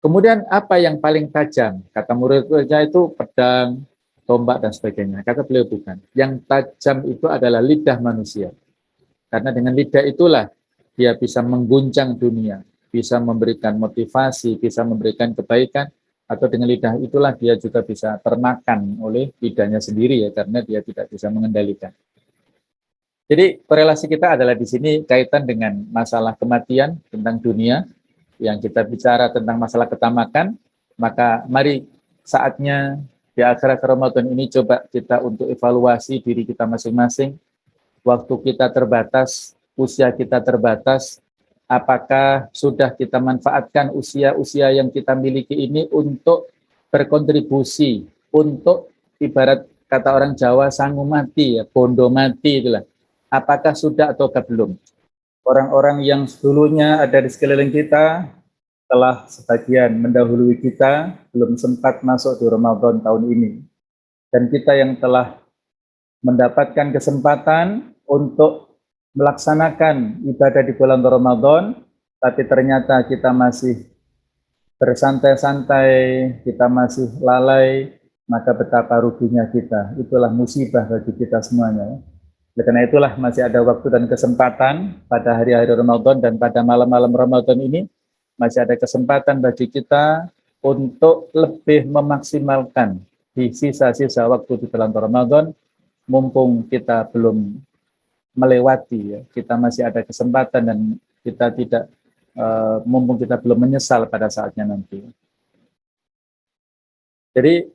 Kemudian apa yang paling tajam? Kata murid-muridnya itu pedang, tombak dan sebagainya. Kata beliau, bukan. Yang tajam itu adalah lidah manusia. Karena dengan lidah itulah dia bisa mengguncang dunia, bisa memberikan motivasi, bisa memberikan kebaikan, atau dengan lidah itulah dia juga bisa termakan oleh lidahnya sendiri ya, karena dia tidak bisa mengendalikan. Jadi korelasi kita adalah di sini kaitan dengan masalah kematian, tentang dunia, yang kita bicara tentang masalah ketamakan. Maka mari saatnya di akhir Ramadan ini coba kita untuk evaluasi diri kita masing-masing. Waktu kita terbatas, usia kita terbatas, apakah sudah kita manfaatkan usia-usia yang kita miliki ini untuk berkontribusi, untuk ibarat kata orang Jawa, sangu mati, ya, bondo mati itulah. Apakah sudah atau belum? Orang-orang yang dulunya ada di sekeliling kita telah sebagian mendahului kita, belum sempat masuk di Ramadan tahun ini. Dan kita yang telah mendapatkan kesempatan untuk melaksanakan ibadah di bulan Ramadan, tapi ternyata kita masih bersantai-santai, kita masih lalai, maka betapa ruginya kita. Itulah musibah bagi kita semuanya. Karena itulah masih ada waktu dan kesempatan pada hari-hari Ramadan dan pada malam-malam Ramadan ini masih ada kesempatan bagi kita untuk lebih memaksimalkan di sisa-sisa waktu di bulan Ramadan, mumpung kita belum melewati, ya. Kita masih ada kesempatan dan kita tidak mumpung kita belum menyesal pada saatnya nanti. Jadi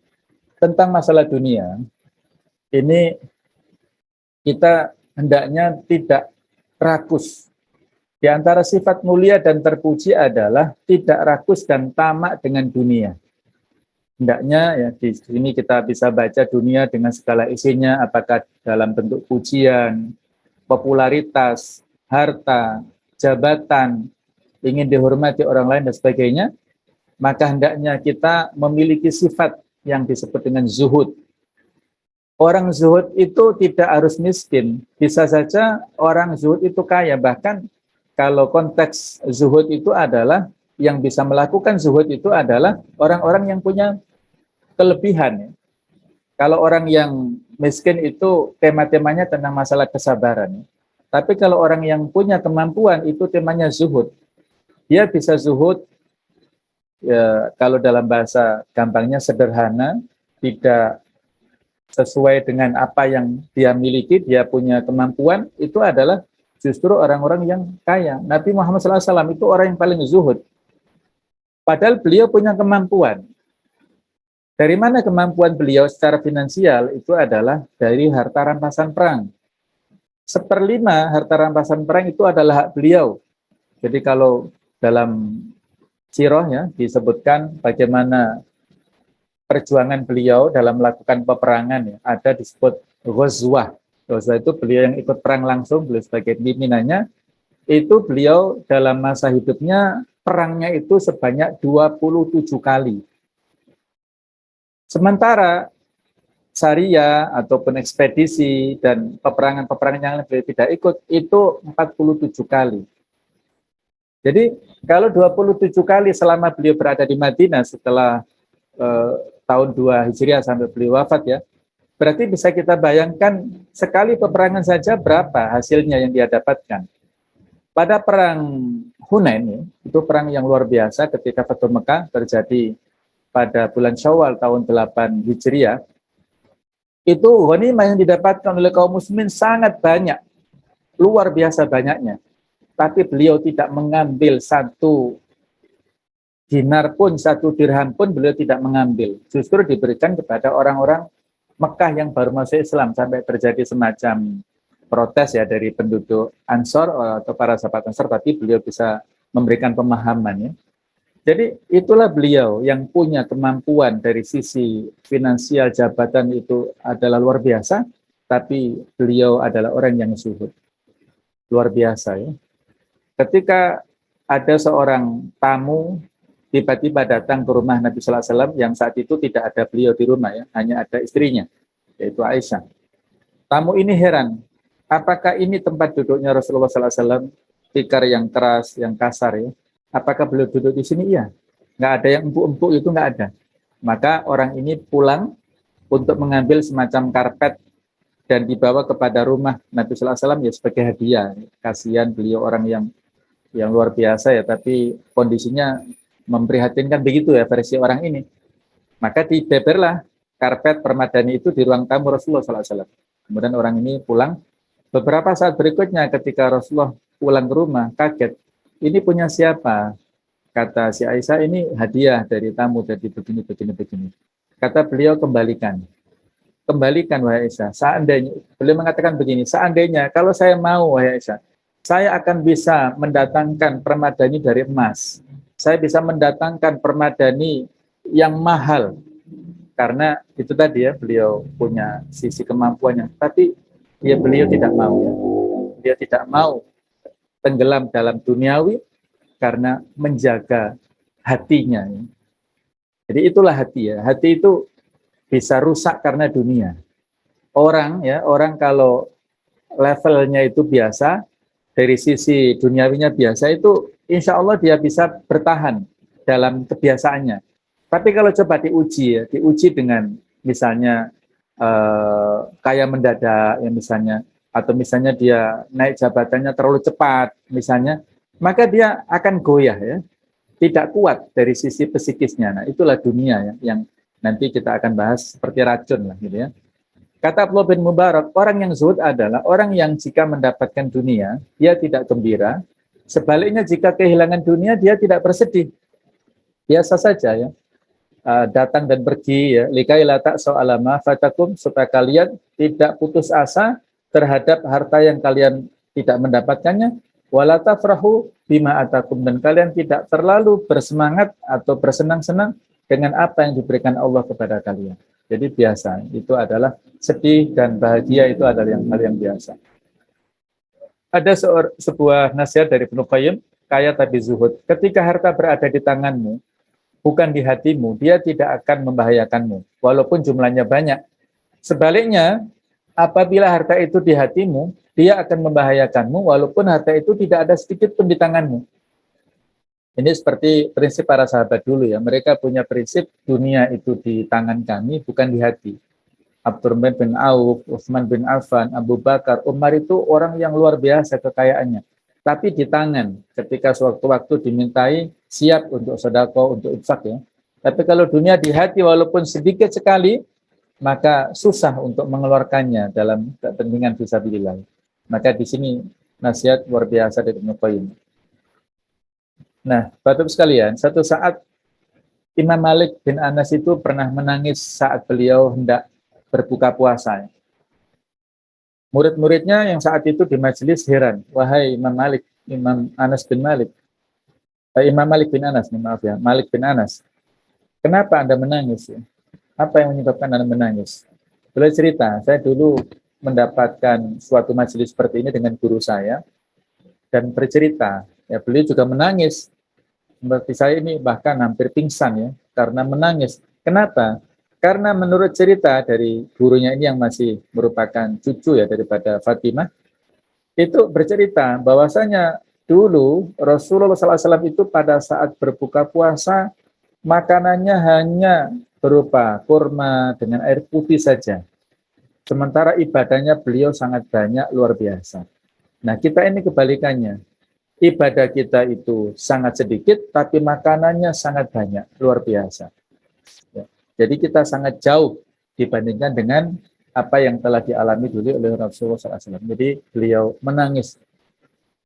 tentang masalah dunia ini kita hendaknya tidak rakus. Di antara sifat mulia dan terpuji adalah tidak rakus dan tamak dengan dunia. Hendaknya ya di sini kita bisa baca dunia dengan segala isinya, apakah dalam bentuk pujian, popularitas, harta, jabatan, ingin dihormati orang lain dan sebagainya, maka hendaknya kita memiliki sifat yang disebut dengan zuhud. Orang zuhud itu tidak harus miskin, bisa saja orang zuhud itu kaya, bahkan kalau konteks zuhud itu adalah yang bisa melakukan zuhud itu adalah orang-orang yang punya kelebihan. Kalau orang yang miskin itu tema-temanya tentang masalah kesabaran. Tapi kalau orang yang punya kemampuan itu temanya zuhud. Dia bisa zuhud, ya, kalau dalam bahasa gampangnya sederhana, tidak sesuai dengan apa yang dia miliki, dia punya kemampuan, itu adalah justru orang-orang yang kaya. Nabi Muhammad SAW itu orang yang paling zuhud. Padahal beliau punya kemampuan. Dari mana kemampuan beliau secara finansial? Itu adalah dari harta rampasan perang. 1/5 harta rampasan perang itu adalah hak beliau. Jadi kalau dalam sirahnya disebutkan bagaimana perjuangan beliau dalam melakukan peperangan, ya. Ada disebut Ghazwah. Ghazwah itu beliau yang ikut perang langsung, beliau sebagai pimpinannya. Itu beliau dalam masa hidupnya perangnya itu sebanyak 27 kali. Sementara Syariah ataupun ekspedisi dan peperangan-peperangan yang beliau tidak ikut itu 47 kali. Jadi kalau 27 kali selama beliau berada di Madinah setelah tahun 2 Hijriah sampai beliau wafat, ya, berarti bisa kita bayangkan sekali peperangan saja berapa hasilnya yang dia dapatkan. Pada perang Hunain, itu perang yang luar biasa ketika Fathu Mekah terjadi pada bulan Syawal tahun 8 Hijriah, itu ghanimah yang didapatkan oleh kaum muslimin sangat banyak, luar biasa banyaknya. Tapi beliau tidak mengambil 1 dinar pun, 1 dirham pun beliau tidak mengambil. Justru diberikan kepada orang-orang Mekah yang baru masuk Islam, sampai terjadi semacam protes ya dari penduduk Ansor atau para sahabat Ansor, tapi beliau bisa memberikan pemahaman, ya. Jadi itulah beliau yang punya kemampuan dari sisi finansial, jabatan itu adalah luar biasa, tapi beliau adalah orang yang zuhud. Luar biasa, ya. Ketika ada seorang tamu tiba-tiba datang ke rumah Nabi Sallallahu Alaihi Wasallam yang saat itu tidak ada beliau di rumah, ya, hanya ada istrinya, yaitu Aisyah. Tamu ini heran, apakah ini tempat duduknya Rasulullah Sallallahu Alaihi Wasallam, tikar yang keras, yang kasar, ya. Apakah beliau duduk di sini? Iya. Nggak ada yang empuk-empuk, itu nggak ada. Maka orang ini pulang untuk mengambil semacam karpet dan dibawa kepada rumah Nabi Sallallahu Alaihi Wasallam, ya, sebagai hadiah. Kasihan beliau orang yang luar biasa, ya, tapi kondisinya memprihatinkan begitu, ya, versi orang ini. Maka dibeberlah karpet permadani itu di ruang tamu Rasulullah SAW. Kemudian orang ini pulang. Beberapa saat berikutnya ketika Rasulullah pulang ke rumah, kaget. Ini punya siapa? Kata si Aisyah, ini hadiah dari tamu, dari begini. Kata beliau, kembalikan. Kembalikan, wahai Aisyah. Seandainya, beliau mengatakan begini, seandainya kalau saya mau, wahai Aisyah, saya akan bisa mendatangkan permadani dari emas. Saya bisa mendatangkan permadani yang mahal. Karena itu tadi, ya, beliau punya sisi kemampuannya. Tapi ya beliau tidak mau, ya. Dia tidak mau tenggelam dalam duniawi karena menjaga hatinya, ya. Jadi itulah hati, ya. Hati itu bisa rusak karena dunia. orang kalau levelnya itu biasa, dari sisi duniawinya biasa, itu insya Allah dia bisa bertahan dalam kebiasaannya. Tapi kalau coba diuji dengan misalnya kaya mendadak, ya misalnya, atau misalnya dia naik jabatannya terlalu cepat, misalnya, maka dia akan goyah ya, tidak kuat dari sisi psikisnya. Nah, itulah dunia ya, yang nanti kita akan bahas seperti racun lah gitu ya. Kata Abdullah bin Mubarak, orang yang zuhud adalah orang yang jika mendapatkan dunia, dia tidak gembira. Sebaliknya jika kehilangan dunia, dia tidak bersedih. Biasa saja ya. Datang dan pergi ya. Likai latak so'alama fatakum, supaya kalian tidak putus asa terhadap harta yang kalian tidak mendapatkannya. Walata farahu bima atakum, dan kalian tidak terlalu bersemangat atau bersenang-senang dengan apa yang diberikan Allah kepada kalian. Jadi biasa, itu adalah sedih dan bahagia, itu adalah hal yang biasa. Ada sebuah nasihat dari Ibnu Qayyim, kaya tapi zuhud. Ketika harta berada di tanganmu, bukan di hatimu, dia tidak akan membahayakanmu, walaupun jumlahnya banyak. Sebaliknya, apabila harta itu di hatimu, dia akan membahayakanmu, walaupun harta itu tidak ada sedikit pun di tanganmu. Ini seperti prinsip para sahabat dulu ya. Mereka punya prinsip dunia itu di tangan kami, bukan di hati. Abdurrahman bin Auf, Utsman bin Affan, Abu Bakar, Umar itu orang yang luar biasa kekayaannya. Tapi di tangan, ketika sewaktu-waktu dimintai, siap untuk sedekah, untuk infak ya. Tapi kalau dunia di hati, walaupun sedikit sekali, maka susah untuk mengeluarkannya dalam kepentingan fisabilillah. Maka di sini nasihat luar biasa dari Ibnu Qayyim. Nah, Bapak sekalian, satu saat Imam Malik bin Anas itu pernah menangis saat beliau hendak berbuka puasa. Murid-muridnya yang saat itu di majelis heran, wahai Imam Malik, Imam Anas bin Malik, Imam Malik bin Anas, maaf ya, Malik bin Anas, kenapa Anda menangis ya? Apa yang menyebabkan Anda menangis? Beliau cerita, saya dulu mendapatkan suatu majelis seperti ini dengan guru saya, dan bercerita, ya beliau juga menangis. Seperti saya ini bahkan hampir pingsan ya, karena menangis. Kenapa? Karena menurut cerita dari gurunya ini yang masih merupakan cucu ya daripada Fatimah, itu bercerita bahwasanya dulu Rasulullah SAW itu pada saat berbuka puasa, makanannya hanya berupa kurma dengan air putih saja. Sementara ibadahnya beliau sangat banyak, luar biasa. Nah, kita ini kebalikannya. Ibadah kita itu sangat sedikit, tapi makanannya sangat banyak, luar biasa. Ya. Jadi kita sangat jauh dibandingkan dengan apa yang telah dialami dulu oleh Rasulullah SAW. Jadi beliau menangis,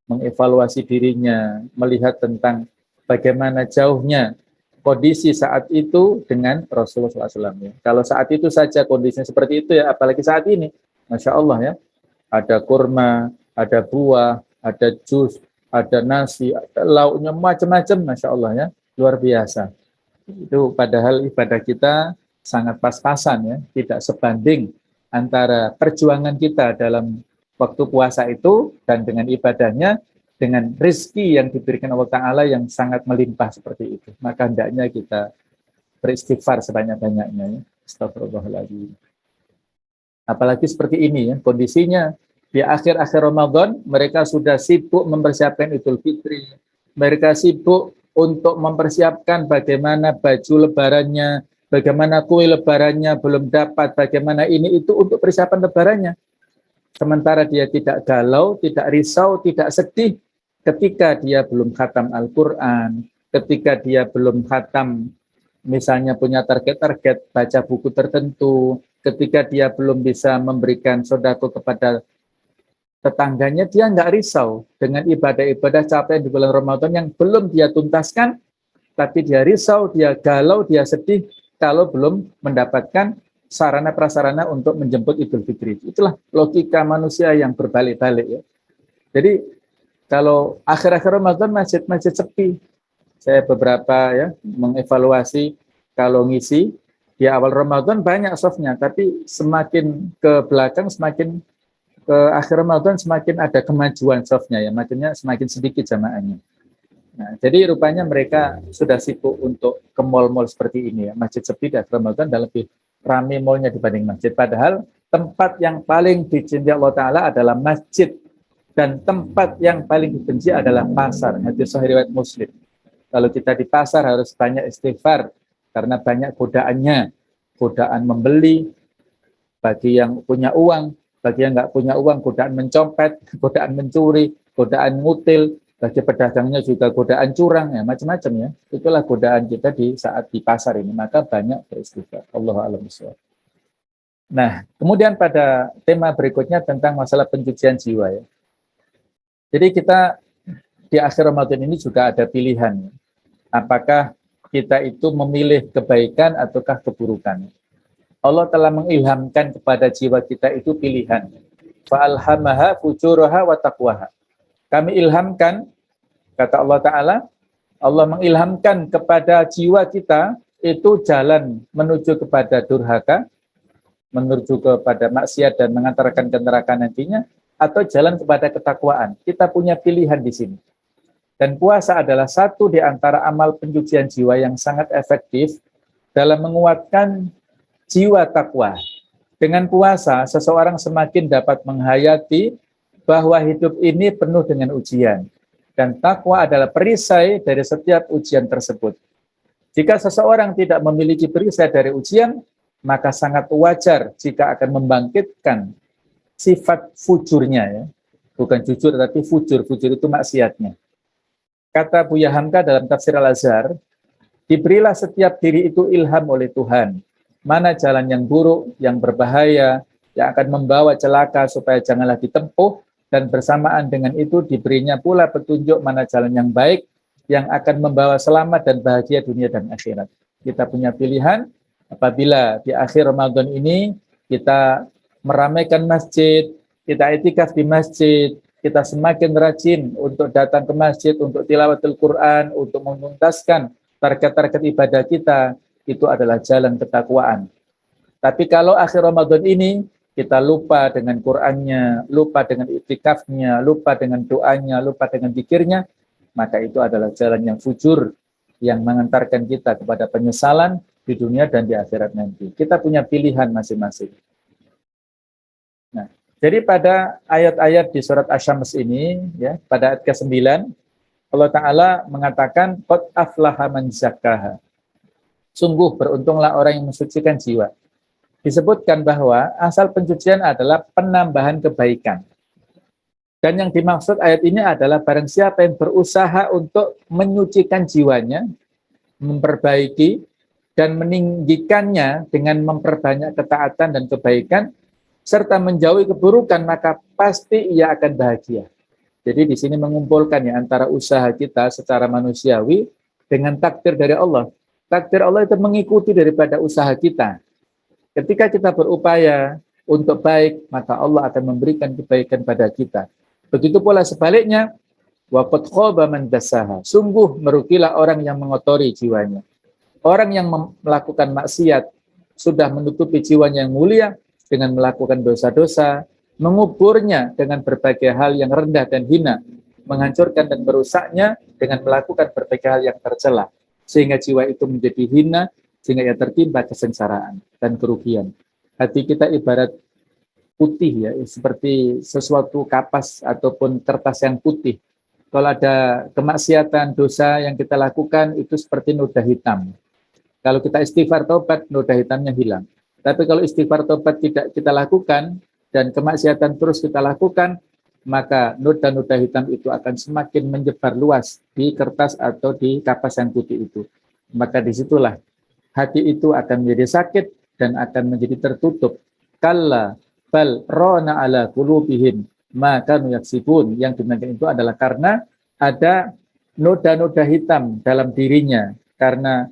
mengevaluasi dirinya, melihat tentang bagaimana jauhnya kondisi saat itu dengan Rasulullah SAW. Ya. Kalau saat itu saja kondisinya seperti itu ya, apalagi saat ini, Masya Allah ya, ada kurma, ada buah, ada jus, ada nasi, ada lauknya macam-macam, Masya Allah ya, luar biasa. Itu padahal ibadah kita sangat pas-pasan ya, tidak sebanding antara perjuangan kita dalam waktu puasa itu dan dengan ibadahnya, dengan rezeki yang diberikan Allah Ta'ala yang sangat melimpah seperti itu. Maka hendaknya kita beristighfar sebanyak-banyaknya ya. Astagfirullahaladzim. Apalagi seperti ini ya, kondisinya di akhir-akhir Ramadan, mereka sudah sibuk mempersiapkan Idul Fitri. Mereka sibuk untuk mempersiapkan bagaimana baju lebarannya, bagaimana kue lebarannya belum dapat, bagaimana ini itu untuk persiapan lebarannya. Sementara dia tidak galau, tidak risau, tidak sedih ketika dia belum khatam Al-Quran, ketika dia belum khatam, misalnya punya target-target baca buku tertentu, ketika dia belum bisa memberikan sedekah kepada tetangganya, dia nggak risau dengan ibadah-ibadah capaian di bulan Ramadan yang belum dia tuntaskan, tapi dia risau, dia galau, dia sedih kalau belum mendapatkan sarana-prasarana untuk menjemput Idul Fitri. Itulah logika manusia yang berbalik-balik ya. Jadi kalau akhir-akhir Ramadan masjid-masjid sepi, saya beberapa ya mengevaluasi kalau ngisi di awal Ramadan banyak softnya, tapi semakin ke belakang, semakin ke akhir Ramadan semakin ada kemajuan softnya ya, maksudnya semakin sedikit jamaahnya. Nah, jadi rupanya mereka sudah sibuk untuk ke mall-mall seperti ini ya, masjid sepi di akhir Ramadan dan lebih ramai mallnya dibanding masjid. Padahal tempat yang paling dicintai Allah Ta'ala adalah masjid, dan tempat yang paling dibenci adalah pasar. Hadis sahih riwayat Muslim. Kalau kita di pasar harus banyak istighfar, karena banyak godaannya. Godaan membeli, bagi yang punya uang, bagi yang nggak punya uang, godaan mencopet, godaan mencuri, godaan ngutil, bagi pedagangnya juga godaan curang, ya macam-macam ya. Itulah godaan kita di saat di pasar ini, maka banyak beristighfar. Allahu a'lam bishawab. Nah, kemudian pada tema berikutnya tentang masalah pencucian jiwa ya. Jadi kita di akhir Ramadan ini juga ada pilihan. Apakah kita itu memilih kebaikan ataukah keburukan? Allah telah mengilhamkan kepada jiwa kita itu pilihan. Fa'alhamaha fujuraha wa taqwaha. Kami ilhamkan, kata Allah Ta'ala, Allah mengilhamkan kepada jiwa kita itu jalan menuju kepada durhaka, menuju kepada maksiat dan mengantarkan ke neraka nantinya, atau jalan kepada ketakwaan. Kita punya pilihan di sini. Dan puasa adalah satu di antara amal pencucian jiwa yang sangat efektif dalam menguatkan jiwa takwa. Dengan puasa, seseorang semakin dapat menghayati bahwa hidup ini penuh dengan ujian. Dan takwa adalah perisai dari setiap ujian tersebut. Jika seseorang tidak memiliki perisai dari ujian, maka sangat wajar jika akan membangkitkan sifat fujurnya ya. Bukan jujur tapi fujur. Fujur itu maksiatnya. Kata Buya Hamka dalam tafsir Al-Azhar, diberilah setiap diri itu ilham oleh Tuhan. Mana jalan yang buruk, yang berbahaya, yang akan membawa celaka supaya janganlah ditempuh, dan bersamaan dengan itu diberinya pula petunjuk mana jalan yang baik, yang akan membawa selamat dan bahagia dunia dan akhirat. Kita punya pilihan, apabila di akhir Ramadan ini kita meramaikan masjid, kita itikaf di masjid, kita semakin rajin untuk datang ke masjid, untuk tilawatul Quran, untuk menuntaskan target-target ibadah kita, itu adalah jalan ketakwaan. Tapi kalau akhir Ramadan ini, kita lupa dengan Qur'annya, lupa dengan itikafnya, lupa dengan doanya, lupa dengan zikirnya, maka itu adalah jalan yang fujur, yang mengantarkan kita kepada penyesalan di dunia dan di akhirat nanti. Kita punya pilihan masing-masing. Nah, jadi pada ayat-ayat di surat Asy-Syams ini, ya, pada ayat ke-9, Allah Ta'ala mengatakan, qad aflaha man zakkaha. Sungguh beruntunglah orang yang mensucikan jiwa. Disebutkan bahwa asal pencucian adalah penambahan kebaikan. Dan yang dimaksud ayat ini adalah barang siapa yang berusaha untuk menyucikan jiwanya, memperbaiki, dan meninggikannya dengan memperbanyak ketaatan dan kebaikan, serta menjauhi keburukan, maka pasti ia akan bahagia. Jadi di sini mengumpulkan ya antara usaha kita secara manusiawi dengan takdir dari Allah. Takdir Allah itu mengikuti daripada usaha kita. Ketika kita berupaya untuk baik, maka Allah akan memberikan kebaikan pada kita. Begitu pula sebaliknya, waqad khaba man dassaha. Sungguh merugilah orang yang mengotori jiwanya. Orang yang melakukan maksiat sudah menutupi jiwanya yang mulia dengan melakukan dosa-dosa, menguburnya dengan berbagai hal yang rendah dan hina, menghancurkan dan merusaknya dengan melakukan berbagai hal yang tercela, sehingga jiwa itu menjadi hina, sehingga ia tertimpa kesengsaraan dan kerugian. Hati kita ibarat putih ya, seperti sesuatu kapas ataupun kertas yang putih. Kalau ada kemaksiatan, dosa yang kita lakukan, itu seperti noda hitam. Kalau kita istighfar taubat, noda hitamnya hilang. Tapi kalau istighfar taubat tidak kita lakukan, dan kemaksiatan terus kita lakukan, maka noda-noda hitam itu akan semakin menyebar luas di kertas atau di kapas yang putih itu. Maka disitulah hati itu akan menjadi sakit dan akan menjadi tertutup. Kalla bal rona ala qulubihim ma kanu yaksibun. Yang demikian itu adalah karena ada noda-noda hitam dalam dirinya karena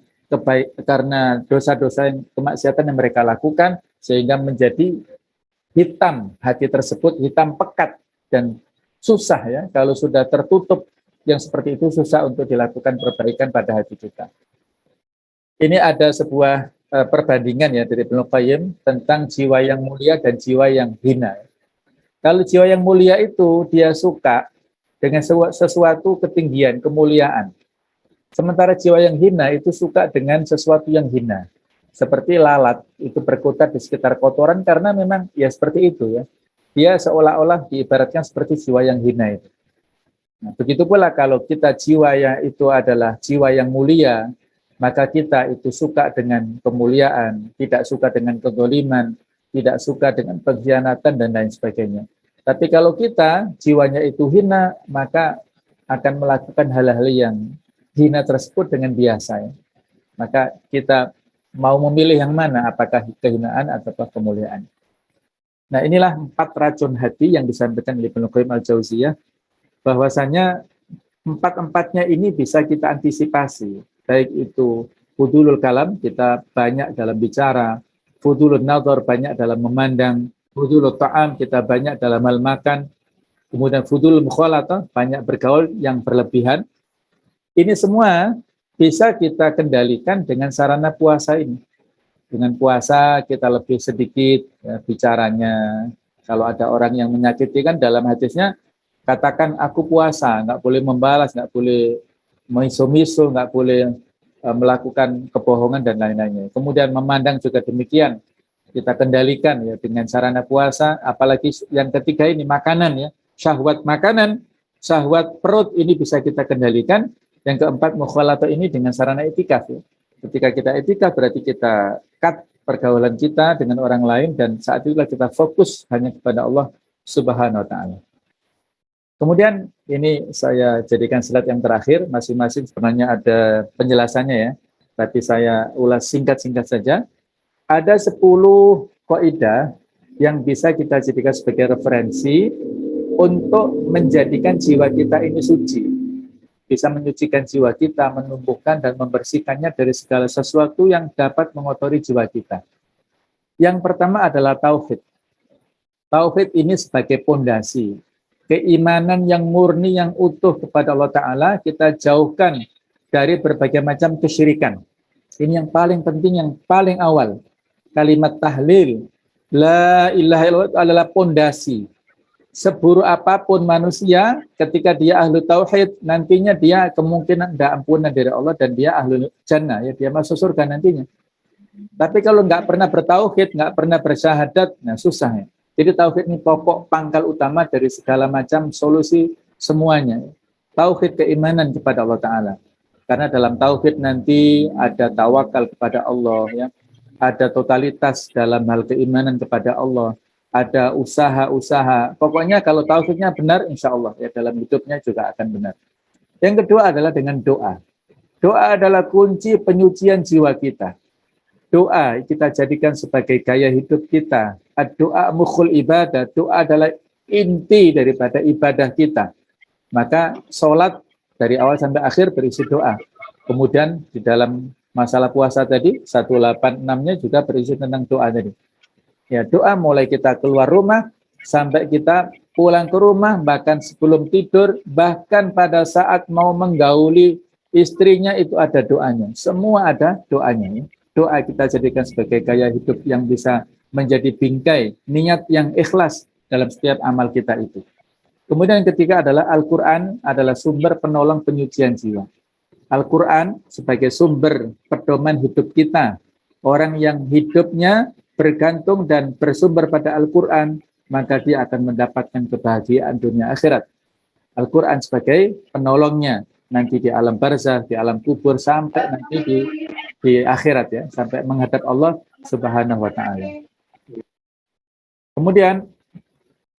dosa-dosa yang kemaksiatan yang mereka lakukan, sehingga menjadi hitam hati tersebut, hitam pekat dan susah ya. Kalau sudah tertutup yang seperti itu, susah untuk dilakukan perbaikan pada hati kita. Ini ada sebuah perbandingan ya dari Ibnu Qayyim tentang jiwa yang mulia dan jiwa yang hina. Kalau jiwa yang mulia itu dia suka dengan sesuatu ketinggian, kemuliaan. Sementara jiwa yang hina itu suka dengan sesuatu yang hina. seperti lalat itu berkutat di sekitar kotoran karena memang ya seperti itu ya. Dia seolah-olah diibaratkan seperti jiwa yang hina itu. Nah, begitu pula kalau kita jiwa yang itu adalah jiwa yang mulia, maka kita itu suka dengan kemuliaan, tidak suka dengan kezaliman, tidak suka dengan pengkhianatan dan lain sebagainya. Tapi kalau kita jiwanya itu hina, maka akan melakukan hal-hal yang hina tersebut dengan biasa ya. Maka kita mau memilih yang mana, apakah kehinaan atau kemuliaan. Nah, inilah 4 racun hati yang disampaikan oleh Ibnu Qayyim al-Jauziyah, bahwasanya 4-empatnya ini bisa kita antisipasi, baik itu fudulul kalam, kita banyak dalam bicara, fudulul nazar, banyak dalam memandang, fudulul ta'am, kita banyak dalam hal makan, kemudian fudulul mukhalatah, banyak bergaul yang berlebihan. Ini semua bisa kita kendalikan dengan sarana puasa ini. Dengan puasa kita lebih sedikit ya, bicaranya. Kalau ada orang yang menyakiti kan dalam hadisnya, katakan aku puasa, nggak boleh membalas, nggak boleh miso-miso, nggak boleh melakukan kebohongan dan lain-lainnya. Kemudian memandang juga demikian, kita kendalikan ya dengan sarana puasa. Apalagi yang ketiga ini makanan ya, syahwat makanan, syahwat perut ini bisa kita kendalikan. Yang keempat mukhalatah ini dengan sarana itikaf ya. Ketika kita itikaf berarti kita cut pergaulan kita dengan orang lain dan saat itulah kita fokus hanya kepada Allah Subhanahu wa taala. Kemudian ini saya jadikan slide yang terakhir, masing-masing sebenarnya ada penjelasannya ya. Tapi saya ulas singkat-singkat saja. Ada 10 kaidah yang bisa kita jadikan sebagai referensi untuk menjadikan jiwa kita ini suci. Bisa menyucikan jiwa kita, menumbuhkan dan membersihkannya dari segala sesuatu yang dapat mengotori jiwa kita. Yang pertama adalah tauhid. Tauhid ini sebagai pondasi. Keimanan yang murni, yang utuh kepada Allah Ta'ala, kita jauhkan dari berbagai macam kesyirikan. Ini yang paling penting, yang paling awal. Kalimat tahlil, la ilaha illallah adalah pondasi. Seburuk apapun manusia, ketika dia ahlu tauhid, nantinya dia kemungkinan ada ampunan dari Allah dan dia ahlu jannah, ya dia masuk surga nantinya. Tapi kalau nggak pernah bertauhid, nggak pernah bersyahadat, nah susah ya. Jadi tauhid ini pokok pangkal utama dari segala macam solusi semuanya. Tauhid keimanan kepada Allah Ta'ala. Karena dalam tauhid nanti ada tawakal kepada Allah, ya. Ada totalitas dalam hal keimanan kepada Allah. Ada usaha-usaha. Pokoknya kalau tauhidnya benar, insya Allah ya dalam hidupnya juga akan benar. Yang kedua adalah dengan doa. Doa adalah kunci penyucian jiwa kita. Doa kita jadikan sebagai gaya hidup kita. Doa mukhul ibadah. Doa adalah inti daripada ibadah kita. Maka sholat dari awal sampai akhir berisi doa. Kemudian di dalam masalah puasa tadi, 186-nya juga berisi tentang doa tadi. Ya, doa mulai kita keluar rumah sampai kita pulang ke rumah, bahkan sebelum tidur, bahkan pada saat mau menggauli istrinya itu ada doanya. Semua ada doanya. Ya. Doa kita jadikan sebagai gaya hidup yang bisa menjadi bingkai, niat yang ikhlas dalam setiap amal kita itu. Kemudian yang ketiga adalah Al-Quran adalah sumber penolong penyucian jiwa. Al-Quran sebagai sumber pedoman hidup kita. Orang yang hidupnya bergantung dan bersumber pada Al-Quran, maka dia akan mendapatkan kebahagiaan dunia akhirat. Al-Quran sebagai penolongnya, nanti di alam barzah, di alam kubur, sampai nanti di akhirat ya, sampai menghadap Allah Subhanahu wa Ta'ala. Kemudian,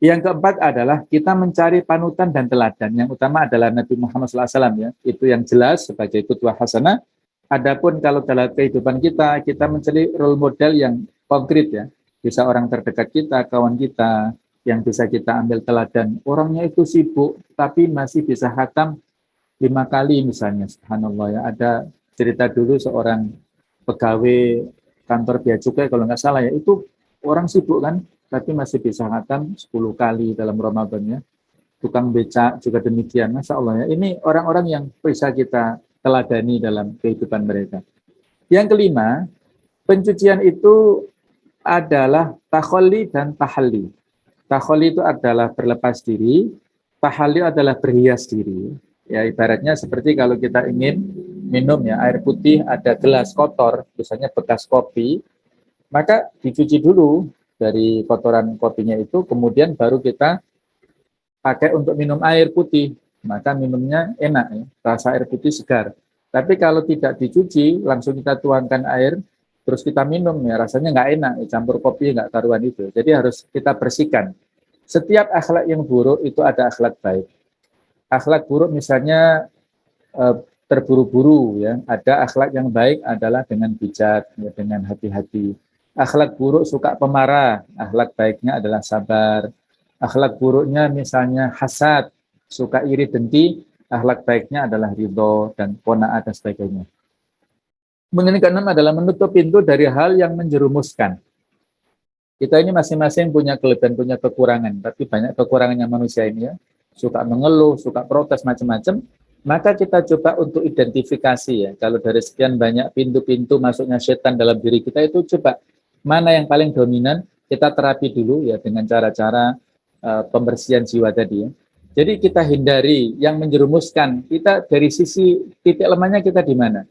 yang keempat adalah kita mencari panutan dan teladan. Yang utama adalah Nabi Muhammad SAW ya, itu yang jelas sebagai qudwah hasanah. Adapun kalau dalam kehidupan kita mencari role model yang konkret ya, bisa orang terdekat kita, kawan kita, yang bisa kita ambil teladan. Orangnya itu sibuk, tapi masih bisa khatam 5 kali misalnya, subhanallah ya. Ada cerita dulu seorang pegawai kantor bea cukai kalau nggak salah ya, itu orang sibuk kan, tapi masih bisa khatam 10 kali dalam Ramadan ya. Tukang becak juga demikian, Masya Allah ya. Ini orang-orang yang bisa kita teladani dalam kehidupan mereka. Yang kelima, pencucian itu adalah takhalli dan tahalli. Takhalli itu adalah berlepas diri, tahalli adalah berhias diri. Ya ibaratnya seperti kalau kita ingin minum ya air putih, ada gelas kotor, misalnya bekas kopi, maka dicuci dulu dari kotoran kopinya itu, kemudian baru kita pakai untuk minum air putih, maka minumnya enak ya, rasa air putih segar. Tapi kalau tidak dicuci, langsung kita tuangkan air, terus kita minum ya rasanya nggak enak, ya, campur kopi nggak karuan itu. Jadi harus kita bersihkan. Setiap akhlak yang buruk itu ada akhlak baik. Akhlak buruk misalnya terburu-buru ya. Ada akhlak yang baik adalah dengan bijak ya, dengan hati-hati. Akhlak buruk suka pemarah, akhlak baiknya adalah sabar. Akhlak buruknya misalnya hasad, suka iri dengki, akhlak baiknya adalah ridho dan qanaah dan sebagainya. Kemudian yang keenam adalah menutup pintu dari hal yang menjerumuskan. Kita ini masing-masing punya kelebihan, punya kekurangan, tapi banyak kekurangannya manusia ini ya. Suka mengeluh, suka protes macam-macam. Maka kita coba untuk identifikasi ya. Kalau dari sekian banyak pintu-pintu masuknya setan dalam diri kita itu coba mana yang paling dominan, kita terapi dulu ya dengan cara-cara pembersihan jiwa tadi ya. Jadi kita hindari yang menjerumuskan. Kita dari sisi titik lemahnya kita di mana?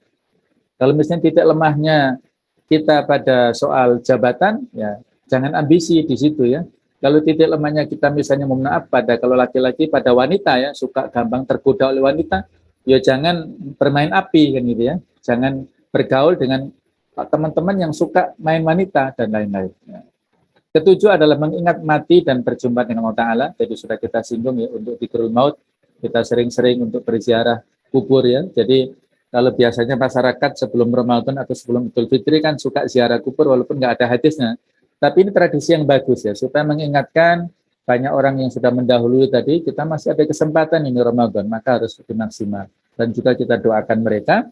Kalau misalnya titik lemahnya kita pada soal jabatan, ya jangan ambisi di situ ya. Kalau titik lemahnya kita misalnya mohon maaf pada kalau laki-laki pada wanita ya suka gampang tergoda oleh wanita, ya jangan bermain api kan gitu ya. Jangan bergaul dengan teman-teman yang suka main wanita dan lain-lain. Ya. Ketujuh adalah mengingat mati dan berjumpa dengan Allah Ta'ala. Jadi sudah kita singgung ya untuk dzikrul maut. Kita sering-sering untuk berziarah kubur ya. Jadi kalau biasanya masyarakat sebelum Ramadan atau sebelum Idul Fitri kan suka ziarah kubur walaupun nggak ada hadisnya. Tapi ini tradisi yang bagus ya, supaya mengingatkan banyak orang yang sudah mendahului tadi, kita masih ada kesempatan ini Ramadan, maka harus lebih maksimal. Dan juga kita doakan mereka,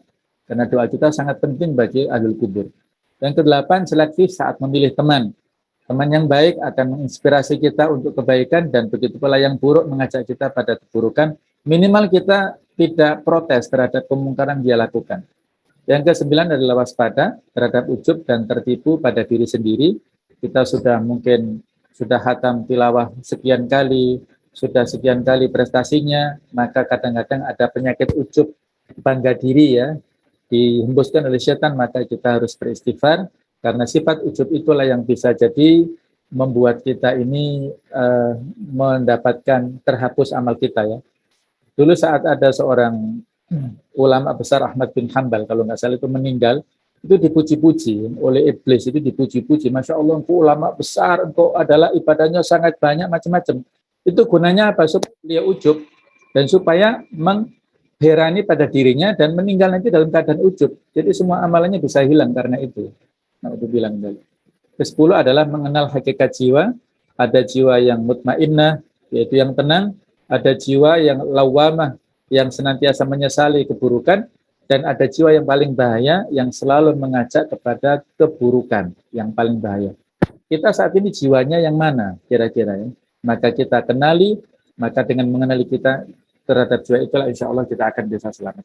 karena doa kita sangat penting bagi ahlul kubur. Yang kedelapan, selektif saat memilih teman. Teman yang baik akan menginspirasi kita untuk kebaikan dan begitu pula yang buruk mengajak kita pada keburukan. Minimal kita tidak protes terhadap kemungkaran dia lakukan. Yang kesembilan adalah waspada terhadap ujub dan tertipu pada diri sendiri. Kita sudah mungkin sudah khatam tilawah sekian kali, sudah sekian kali prestasinya, maka kadang-kadang ada penyakit ujub bangga diri ya, dihembuskan oleh setan, maka kita harus beristighfar. Karena sifat ujub itulah yang bisa jadi membuat kita ini mendapatkan terhapus amal kita ya. Dulu saat ada seorang ulama besar Ahmad bin Hanbal, kalau nggak salah itu meninggal, itu dipuji-puji oleh iblis, itu dipuji-puji. Masya Allah, engkau ulama besar, engkau adalah ibadahnya sangat banyak, macam-macam. Itu gunanya apa? Supaya dia ujub dan supaya mengherani pada dirinya dan meninggal nanti dalam keadaan ujub. Jadi semua amalannya bisa hilang karena itu. Nah, itu bilang tadi. Ke-10 adalah mengenal hakikat jiwa. Ada jiwa yang mutmainnah, yaitu yang tenang. Ada jiwa yang lawamah, yang senantiasa menyesali keburukan. Dan ada jiwa yang paling bahaya, yang selalu mengajak kepada keburukan, yang paling bahaya. Kita saat ini jiwanya yang mana kira-kira ya? Maka kita kenali, maka dengan mengenali kita terhadap jiwa itulah insya Allah kita akan bisa selamat.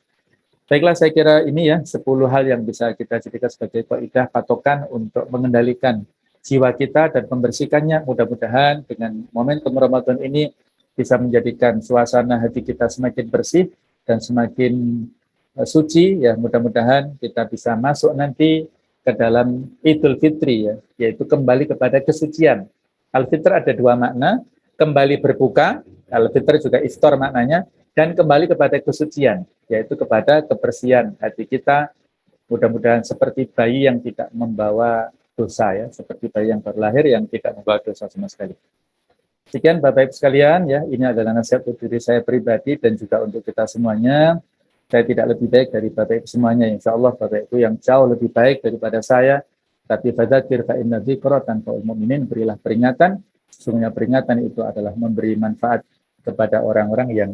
Baiklah, saya kira ini ya 10 hal yang bisa kita jadikan sebagai kaidah patokan untuk mengendalikan jiwa kita dan membersihkannya. Mudah-mudahan dengan momentum Ramadan ini bisa menjadikan suasana hati kita semakin bersih dan semakin suci ya. Mudah-mudahan kita bisa masuk nanti ke dalam Idul Fitri ya, yaitu kembali kepada kesucian. Al-Fitr ada dua makna, kembali berbuka, Al-Fitr juga iftar maknanya, dan kembali kepada kesucian, yaitu kepada kebersihan hati kita. Mudah-mudahan seperti bayi yang tidak membawa dosa ya, seperti bayi yang baru lahir yang tidak membawa dosa sama sekali. Sekian Bapak Ibu sekalian ya, ini adalah nasihat untuk diri saya pribadi dan juga untuk kita semuanya. Saya tidak lebih baik dari Bapak Ibu semuanya, insya Allah Bapak Ibu yang jauh lebih baik daripada saya. Tapi fadzakir fa inna dzikra tanfa'ul mu'minin, berilah peringatan. Sesungguhnya peringatan itu adalah memberi manfaat kepada orang-orang yang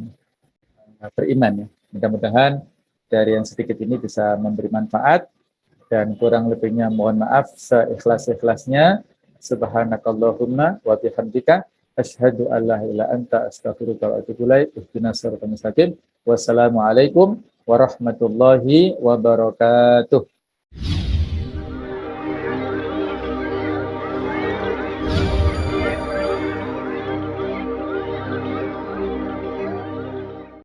beriman ya. Mudah-mudahan dari yang sedikit ini bisa memberi manfaat dan kurang lebihnya mohon maaf seikhlas-ikhlasnya. Subhanakallahumma wa bihamdika asyhadu an la ilaha illa anta astaghfiruka wa atubu ilaik. Ihdinas siratal mustaqim. Wassalamualaikum warahmatullahi wabarakatuh.